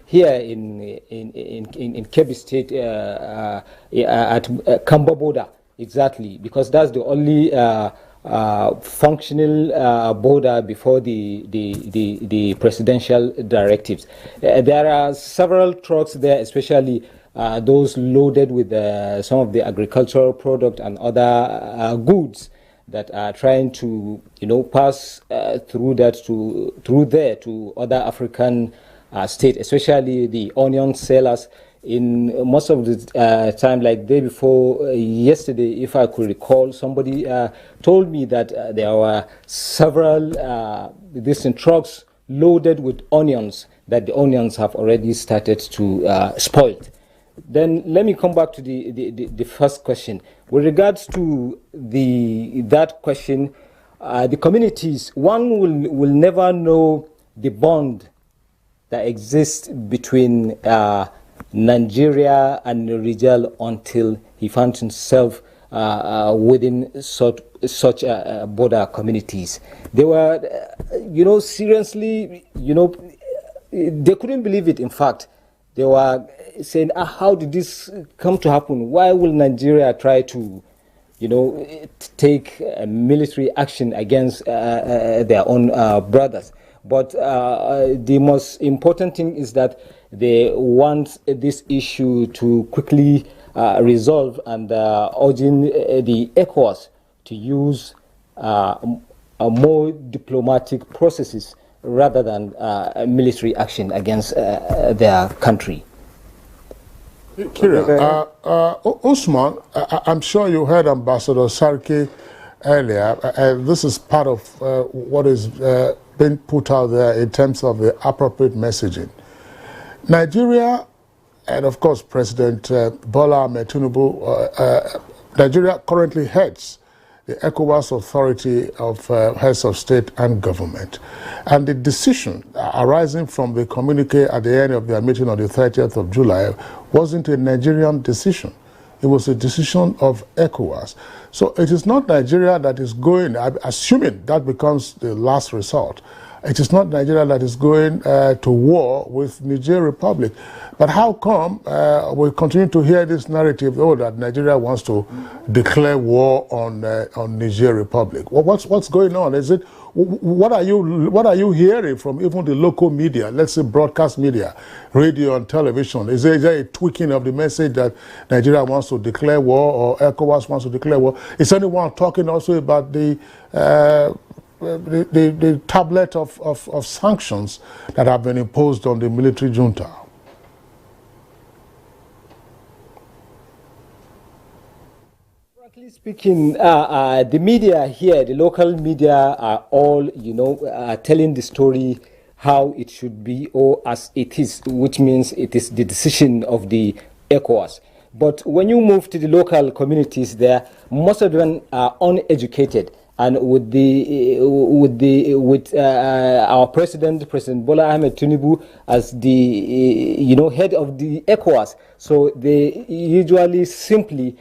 here in Kebbi State at Kamba border, exactly, because that's the only functional border before the presidential directives. There are several trucks there, especially those loaded with some of the agricultural product and other goods that are trying to, pass through there to other African states, especially the onion sellers. In most of the time, like day before yesterday, if I could recall, somebody told me that there were several distant trucks loaded with onions, that the onions have already started to spoil. Then let me come back to the first question. With regards to that question, the communities, one will never know the bond that exists between Nigeria and Niger until he finds himself within such border communities. They were, seriously, they couldn't believe it, in fact. They were saying, how did this come to happen? Why will Nigeria try to, take military action against their own brothers? But the most important thing is that they want this issue to quickly resolve, and urging the ECOWAS to use more diplomatic processes rather than military action against their country. Usman, I'm sure you heard Ambassador Sarki earlier. This is part of what is being put out there in terms of the appropriate messaging. Nigeria, and of course President Bola Ahmed Tinubu, Nigeria currently heads the ECOWAS Authority of Heads of State and Government. And the decision arising from the communique at the end of their meeting on the 30th of July wasn't a Nigerian decision. It was a decision of ECOWAS. So it is not Nigeria that is going, assuming that becomes the last resort, it is not Nigeria that is going to war with Niger Republic. But how come we continue to hear this narrative, that Nigeria wants to declare war on Niger Republic? What's going on? Is it what are you hearing from even the local media, let's say broadcast media, radio and television? Is there a tweaking of the message that Nigeria wants to declare war or ECOWAS wants to declare war? Is anyone talking also about the tablet of sanctions that have been imposed on the military junta? Frankly speaking, the media here, the local media, are all, telling the story how it should be or as it is, which means it is the decision of the ECOWAS. But when you move to the local communities there, most of them are uneducated. And with our President Bola Ahmed Tinubu as the head of the ECOWAS, so they usually simply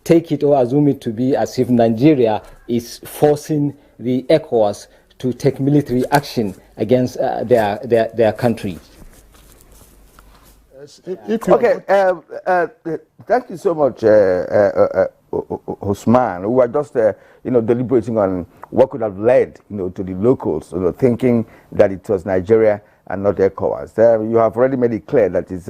take it or assume it to be as if Nigeria is forcing the ECOWAS to take military action against their country. Okay, thank you so much, Usman. We were just, deliberating on what could have led, to the locals, thinking that it was Nigeria and not ECOWAS. You have already made it clear that it's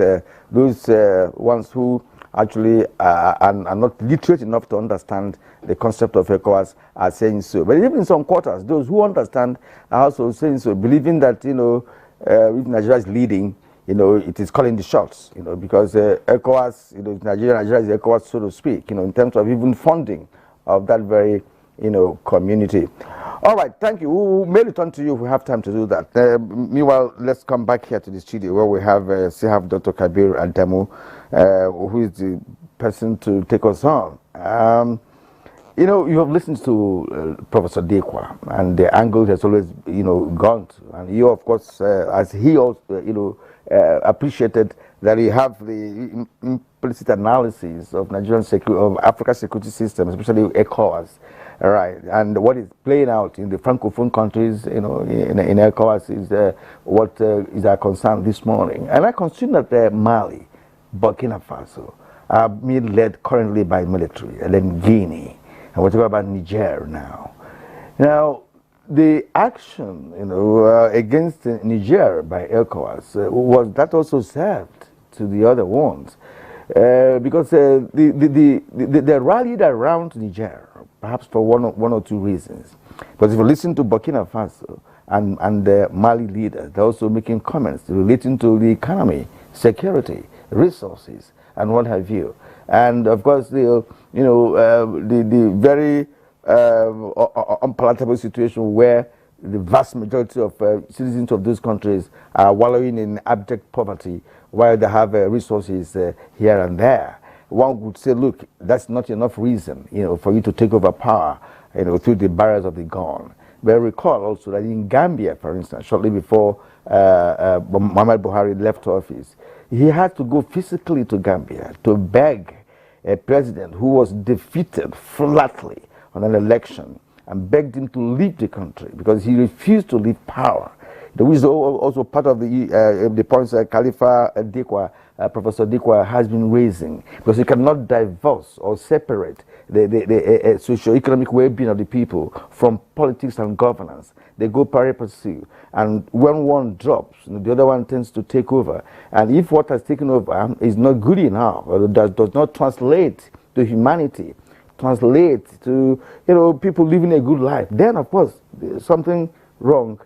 those ones who actually are not literate enough to understand the concept of ECOWAS are saying so. But even in some quarters, those who understand are also saying so, believing that, if Nigeria is leading, it is calling the shots, because ECOWAS, Nigeria is ECOWAS, so to speak, in terms of even funding of that very, community. All right, thank you. We may return to you if we have time to do that. Meanwhile, let's come back here to the studio where we still have Dr. Kabir Adamu, who is the person to take us on. You have listened to Professor Dekwa, and the angle has always, gone to, and you, of course, as he also, appreciated that you have the implicit analysis of Nigerian of Africa's security system, especially ECOWAS, right? And what is playing out in the Francophone countries, in ECOWAS is what is our concern this morning. And I consider that Mali, Burkina Faso are being led currently by military, and then Guinea, and we're talking about Niger now. Now, the action, against Niger by ECOWAS was that also served to the other ones, because they rallied around Niger, perhaps for one or two reasons. But if you listen to Burkina Faso and the Mali leaders, they're also making comments relating to the economy, security, resources, and what have you. And of course, the very unpalatable situation where the vast majority of citizens of those countries are wallowing in abject poverty while they have resources here and there. One would say, look, that's not enough reason, for you to take over power, through the barriers of the gun. But I recall also that in Gambia, for instance, shortly before Muhammad Buhari left office, he had to go physically to Gambia to beg a president who was defeated flatly on an election and begged him to leave the country because he refused to leave power. Which is also part of the points that Khalifa Dekwa, Professor Dekwa has been raising, because you cannot divorce or separate the socio-economic well-being of the people from politics and governance. They go pari passu, and when one drops, the other one tends to take over. And if what has taken over is not good enough, or does not translate to humanity, translate to people living a good life, then of course something wrong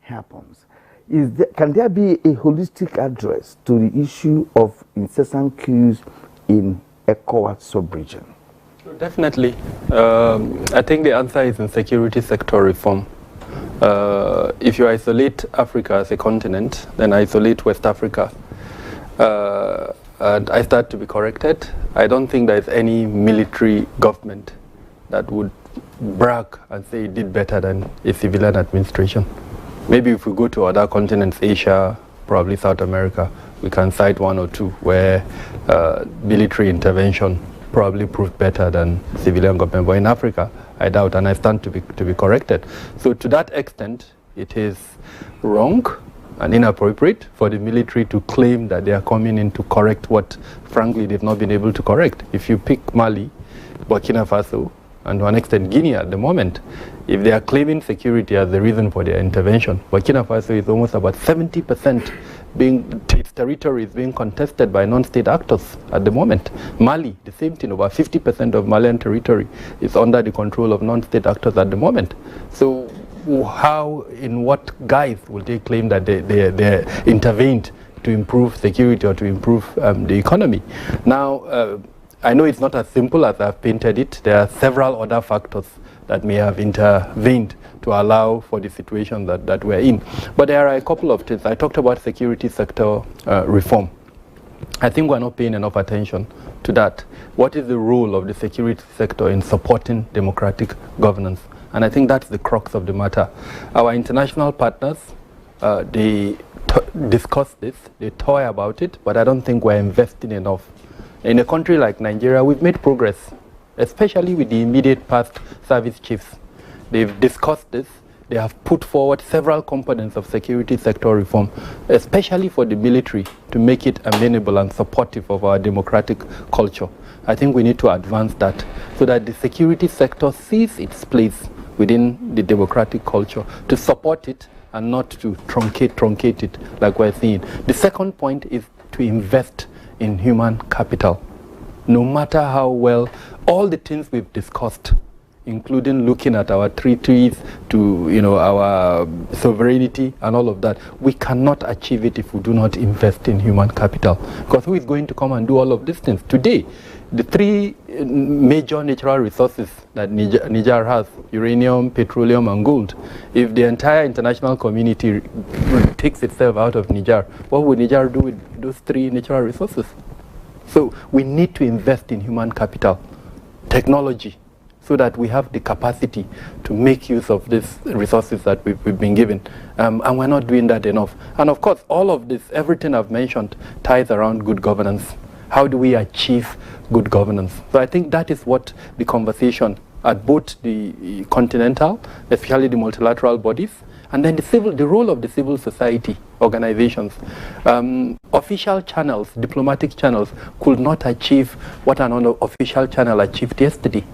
happens. Can there be a holistic address to the issue of incessant coups in ECOWAS sub-region? Definitely. I think the answer is in security sector reform. If you isolate Africa as a continent, then isolate West Africa. And I start to be corrected. I don't think there is any military government that would brag and say it did better than a civilian administration. Maybe if we go to other continents, Asia, probably South America, we can cite one or two where military intervention probably proved better than civilian government. But in Africa, I doubt, and I stand to be corrected. So to that extent, it is wrong and inappropriate for the military to claim that they are coming in to correct what, frankly, they've not been able to correct. If you pick Mali, Burkina Faso, and to an extent Guinea at the moment, if they are claiming security as the reason for their intervention, Burkina Faso is almost about 70% its territory is being contested by non-state actors at the moment. Mali, the same thing, about 50% of Malian territory is under the control of non-state actors at the moment. So how, in what guise will they claim that they intervened to improve security or to improve the economy? Now, I know it's not as simple as I've painted it. There are several other factors that may have intervened to allow for the situation that we're in. But there are a couple of things. I talked about security sector reform. I think we're not paying enough attention to that. What is the role of the security sector in supporting democratic governance? And I think that's the crux of the matter. Our international partners, they discuss this, they toy about it, but I don't think we're investing enough. In a country like Nigeria, we've made progress, especially with the immediate past service chiefs. They've discussed this. They have put forward several components of security sector reform, especially for the military, to make it amenable and supportive of our democratic culture. I think we need to advance that so that the security sector sees its place within the democratic culture, to support it and not to truncate it like we're seeing. The second point is to invest in human capital. No matter how well, all the things we've discussed, including looking at our treaties, to our sovereignty and all of that, we cannot achieve it if we do not invest in human capital. Because who is going to come and do all of these things? Today, the three major natural resources that Niger has, uranium, petroleum, and gold, if the entire international community takes itself out of Niger, what would Niger do with those three natural resources? So we need to invest in human capital, technology, so that we have the capacity to make use of these resources that we've been given. And we're not doing that enough. And of course, all of this, everything I've mentioned, ties around good governance. How do we achieve good governance? So I think that is what the conversation at both the continental, especially the multilateral bodies, and then the role of the civil society organizations. Official channels, diplomatic channels, could not achieve what an unofficial channel achieved yesterday.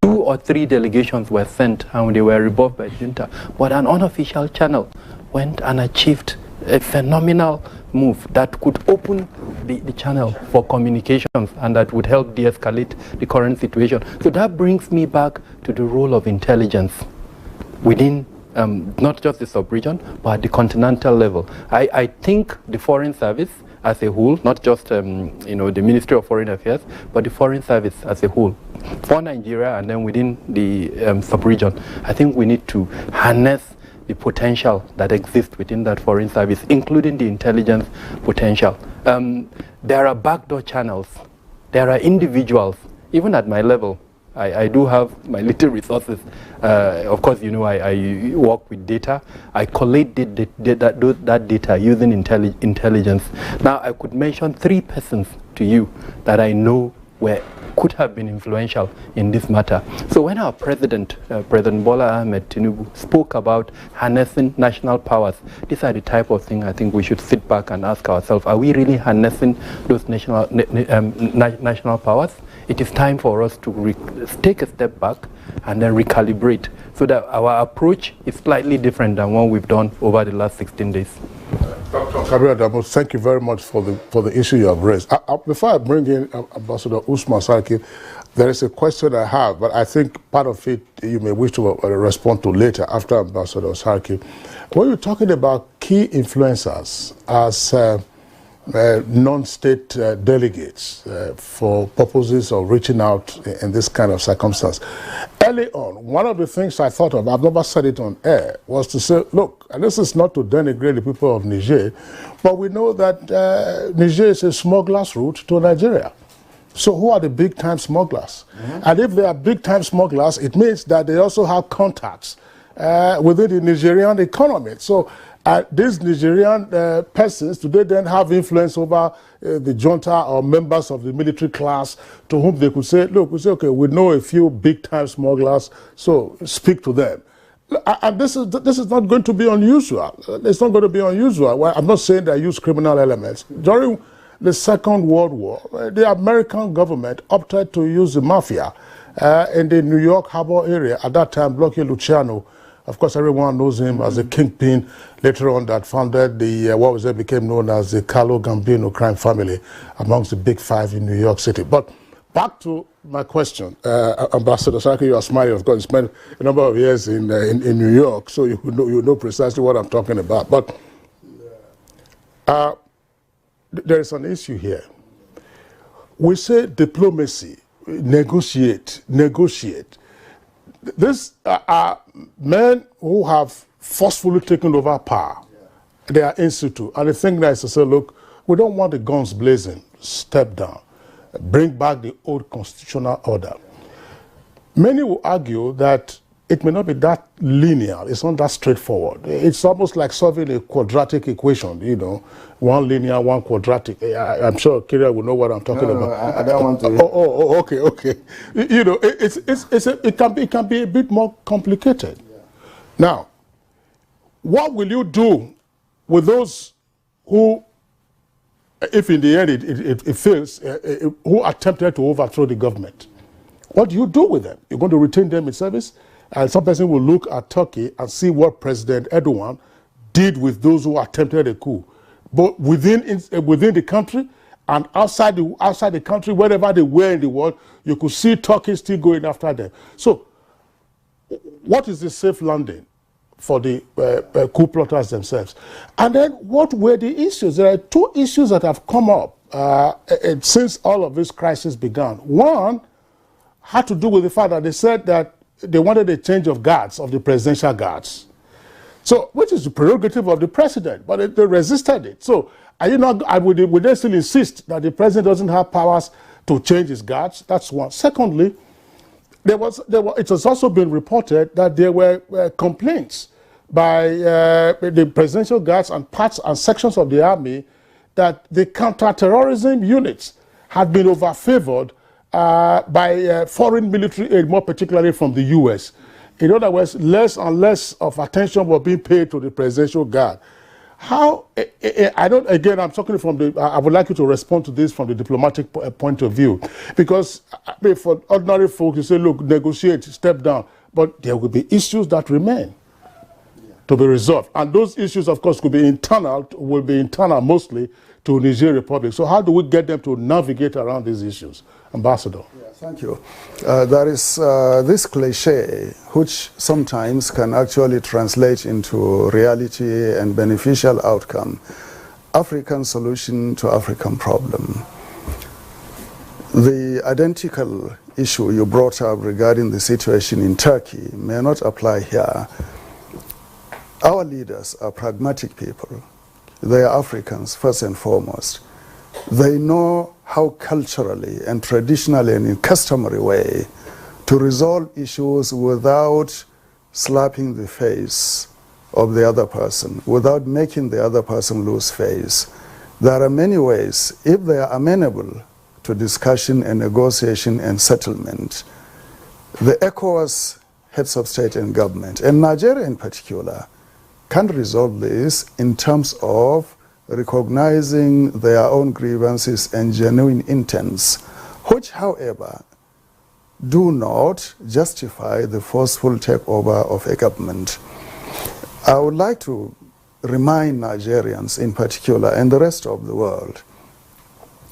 2 or 3 delegations were sent and they were rebuffed by junta, but an unofficial channel went and achieved a phenomenal move that could open the channel for communications and that would help de-escalate the current situation. So that brings me back to the role of intelligence within not just the sub-region, but at the continental level. I think the Foreign Service as a whole, not just the Ministry of Foreign Affairs, but the Foreign Service as a whole, for Nigeria and then within the sub-region, I think we need to harness the potential that exists within that foreign service, including the intelligence potential. There are backdoor channels. There are individuals, even at my level. I do have my little resources. Of course, I work with data. I collate that data using intelligence. Now, I could mention 3 persons to you that I know could have been influential in this matter. So when our President Bola Ahmed Tinubu, spoke about harnessing national powers, these are the type of thing I think we should sit back and ask ourselves, are we really harnessing those national powers? It is time for us to take a step back and then recalibrate so that our approach is slightly different than what we've done over the last 16 days. Dr. Kabir Adamu, thank you very much for the issue you have raised. Before I bring in Ambassador Usman Sarki, there is a question I have, but I think part of it you may wish to respond to later after Ambassador Sarki. When you're talking about key influencers as non-state delegates for purposes of reaching out in this kind of circumstance. Early on, one of the things I thought of, I've never said it on air, was to say, look, and this is not to denigrate the people of Niger, but we know that Niger is a smuggler's route to Nigeria. So who are the big-time smugglers? And if they are big-time smugglers, it means that they also have contacts within the Nigerian economy. So These Nigerian persons, do they then have influence over the junta or members of the military class to whom they could say, look, we say, okay, we know a few big-time smugglers, so speak to them. And this is not going to be unusual. It's not going to be unusual. Well, I'm not saying they use criminal elements. During the Second World War, the American government opted to use the mafia in the New York Harbor area. At that time, Lucky Luciano, of course, everyone knows him as a kingpin, later on that founded the, what was then became known as the Carlo Gambino crime family amongst the big five in New York City. But back to my question, Ambassador Saraki, you are smiling, of course, you spent a number of years in New York, so you know precisely what I'm talking about. But there is an issue here. We say diplomacy, negotiate. These are men who have forcefully taken over power. They are in situ. And the thing is to say, look, we don't want the guns blazing. Step down. Bring back the old constitutional order. Many will argue that it may not be that linear. It's not that straightforward. It's almost like solving a quadratic equation, you know, one linear, one quadratic. I'm sure Kyria will know what I'm talking about. I don't want to. Okay. You know, it can be a bit more complicated. Yeah. Now, what will you do with those who, if in the end it fails, who attempted to overthrow the government? What do you do with them? You're going to retain them in service? And some person will look at Turkey and see what President Erdogan did with those who attempted a coup. But within the country and outside the country, wherever they were in the world, you could see Turkey still going after them. So what is the safe landing for the coup plotters themselves? And then what were the issues? There are two issues that have come up since all of this crisis began. One had to do with the fact that they said that they wanted a change of guards, of the presidential guards. So, which is the prerogative of the president, but they resisted it. So, would they still insist that the president doesn't have powers to change his guards? That's one. Secondly, it has also been reported that there were complaints by the presidential guards and parts and sections of the army that the counter-terrorism units had been overfavored by foreign military aid, more particularly from the U.S. In other words, less and less of attention was being paid to the presidential guard. How, again, I'm talking from I would like you to respond to this from the diplomatic point of view. Because for ordinary folks, you say, look, negotiate, step down. But there will be issues that remain to be resolved. And those issues, of course, will be internal mostly to Niger Republic. So how do we get them to navigate around these issues? Ambassador. Yeah, thank you. There is this cliche, which sometimes can actually translate into reality and beneficial outcome. African solution to African problem. The identical issue you brought up regarding the situation in Turkey may not apply here. Our leaders are pragmatic people. They are Africans, first and foremost. They know how culturally and traditionally and in customary way to resolve issues without slapping the face of the other person, without making the other person lose face. There are many ways, if they are amenable to discussion and negotiation and settlement. The ECOWAS heads of state and government, and Nigeria in particular, can resolve this in terms of recognizing their own grievances and genuine intents, which, however, do not justify the forceful takeover of a government. I would like to remind Nigerians in particular and the rest of the world,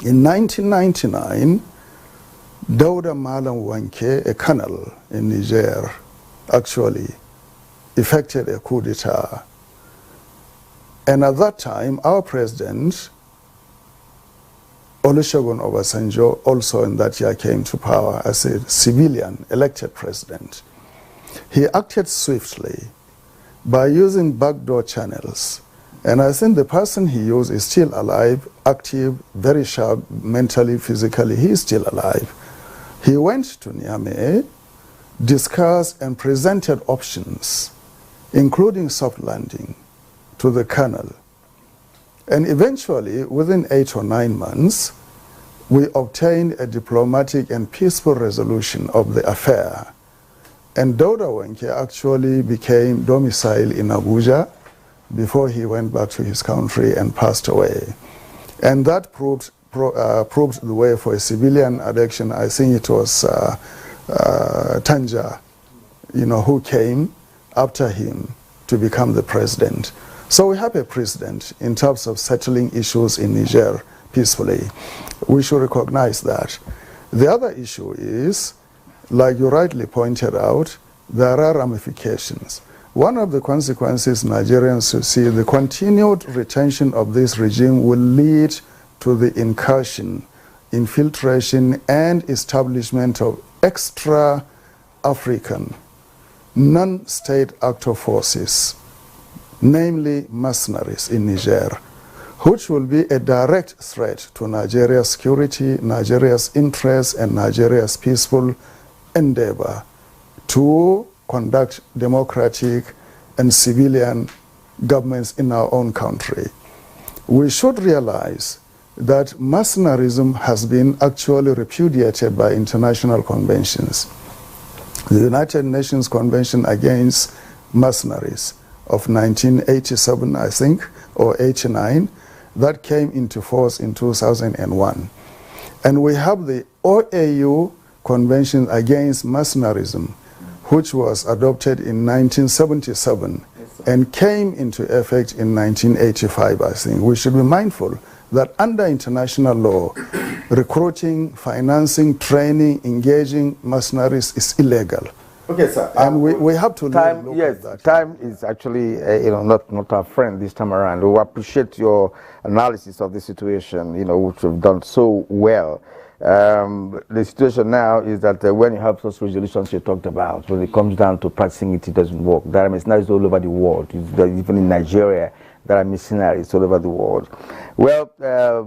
in 1999, Dauda Malam Wanke, a colonel in Niger, actually effected a coup d'etat. And at that time, our president, Olusegun Obasanjo, also in that year came to power as a civilian elected president. He acted swiftly by using backdoor channels. And I think the person he used is still alive, active, very sharp, mentally, physically, he is still alive. He went to Niamey, discussed and presented options, including soft landing, to the colonel. And eventually, within 8 or 9 months, we obtained a diplomatic and peaceful resolution of the affair. And Dauda Wenke actually became domiciled in Abuja before he went back to his country and passed away. And that proved the way for a civilian election. I think it was Tanja, who came after him to become the president. So we have a precedent in terms of settling issues in Niger peacefully. We should recognize that. The other issue is, like you rightly pointed out, there are ramifications. One of the consequences Nigerians should see, the continued retention of this regime will lead to the incursion, infiltration, and establishment of extra-African, non-state actor forces, namely mercenaries in Niger, which will be a direct threat to Nigeria's security, Nigeria's interests, and Nigeria's peaceful endeavor to conduct democratic and civilian governments in our own country. We should realize that mercenarism has been actually repudiated by international conventions. The United Nations Convention Against Mercenaries of 1987, I think, or 89, that came into force in 2001. And we have the OAU Convention Against Mercenarism, which was adopted in 1977 and came into effect in 1985, I think. We should be mindful that under international law, recruiting, financing, training, engaging mercenaries is illegal. Okay, sir. And we have to look at that. Time is actually not our friend this time around. We appreciate your analysis of the situation, which you've done so well. The situation now is that when you have those resolutions you talked about, when it comes down to practicing it, it doesn't work. That is now all over the world. Even in Nigeria, there are mercenaries all over the world. Well,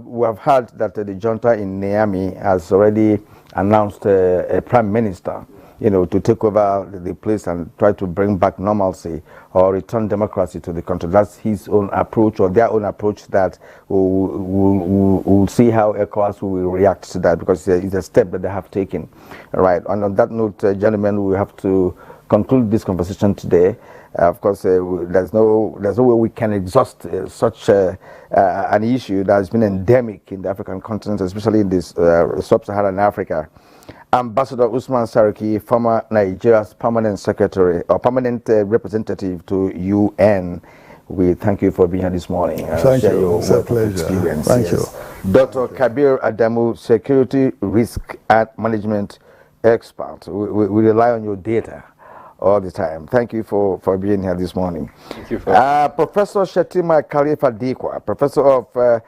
we have heard that the junta in Niamey has already announced a prime minister, to take over the place and try to bring back normalcy or return democracy to the country. That's his own approach, or their own approach, that we'll see how ECOWAS will react to that, because it's a step that they have taken. All right. And on that note, gentlemen, we have to conclude this conversation today. Of course, there's no way we can exhaust such an issue that has been endemic in the African continent, especially in this sub-Saharan Africa. Ambassador Usman Saraki, former Nigeria's permanent secretary or permanent representative to UN, we thank you for being here this morning. Thank you. It's a pleasure. Thank you. Dr. Kabir Adamu, security risk and management expert. We rely on your data all the time. Thank you for being here this morning. Thank you for Professor Shetima Khalifa Dikwa, professor of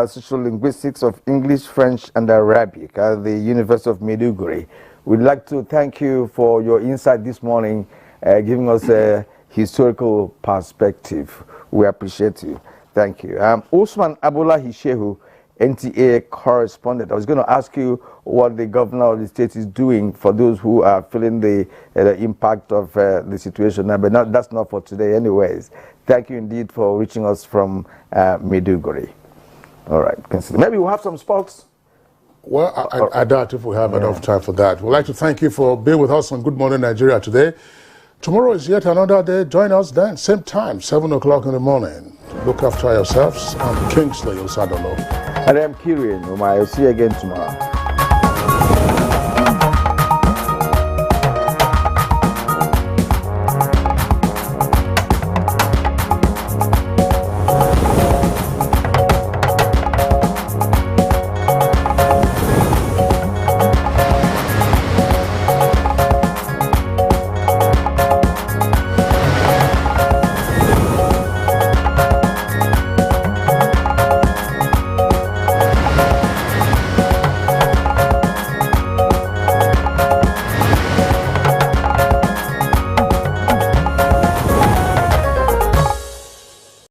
social linguistics of English, French, and Arabic at the University of Maiduguri. We'd like to thank you for your insight this morning, giving us a historical perspective. We appreciate you. Thank you. Usman Abdullahi Shehu, NTA correspondent. I was going to ask you what the governor of the state is doing for those who are feeling the impact of the situation now, but that's not for today anyways. Thank you indeed for reaching us from Maiduguri. All right. Maybe we'll have some sports. Well, I doubt if we have enough time for that. We'd like to thank you for being with us on Good Morning Nigeria today. Tomorrow is yet another day. Join us then, same time, 7 o'clock in the morning. Look after yourselves. I'm Kingsley Osadolo. And I'm Kirian. I'll see you again tomorrow.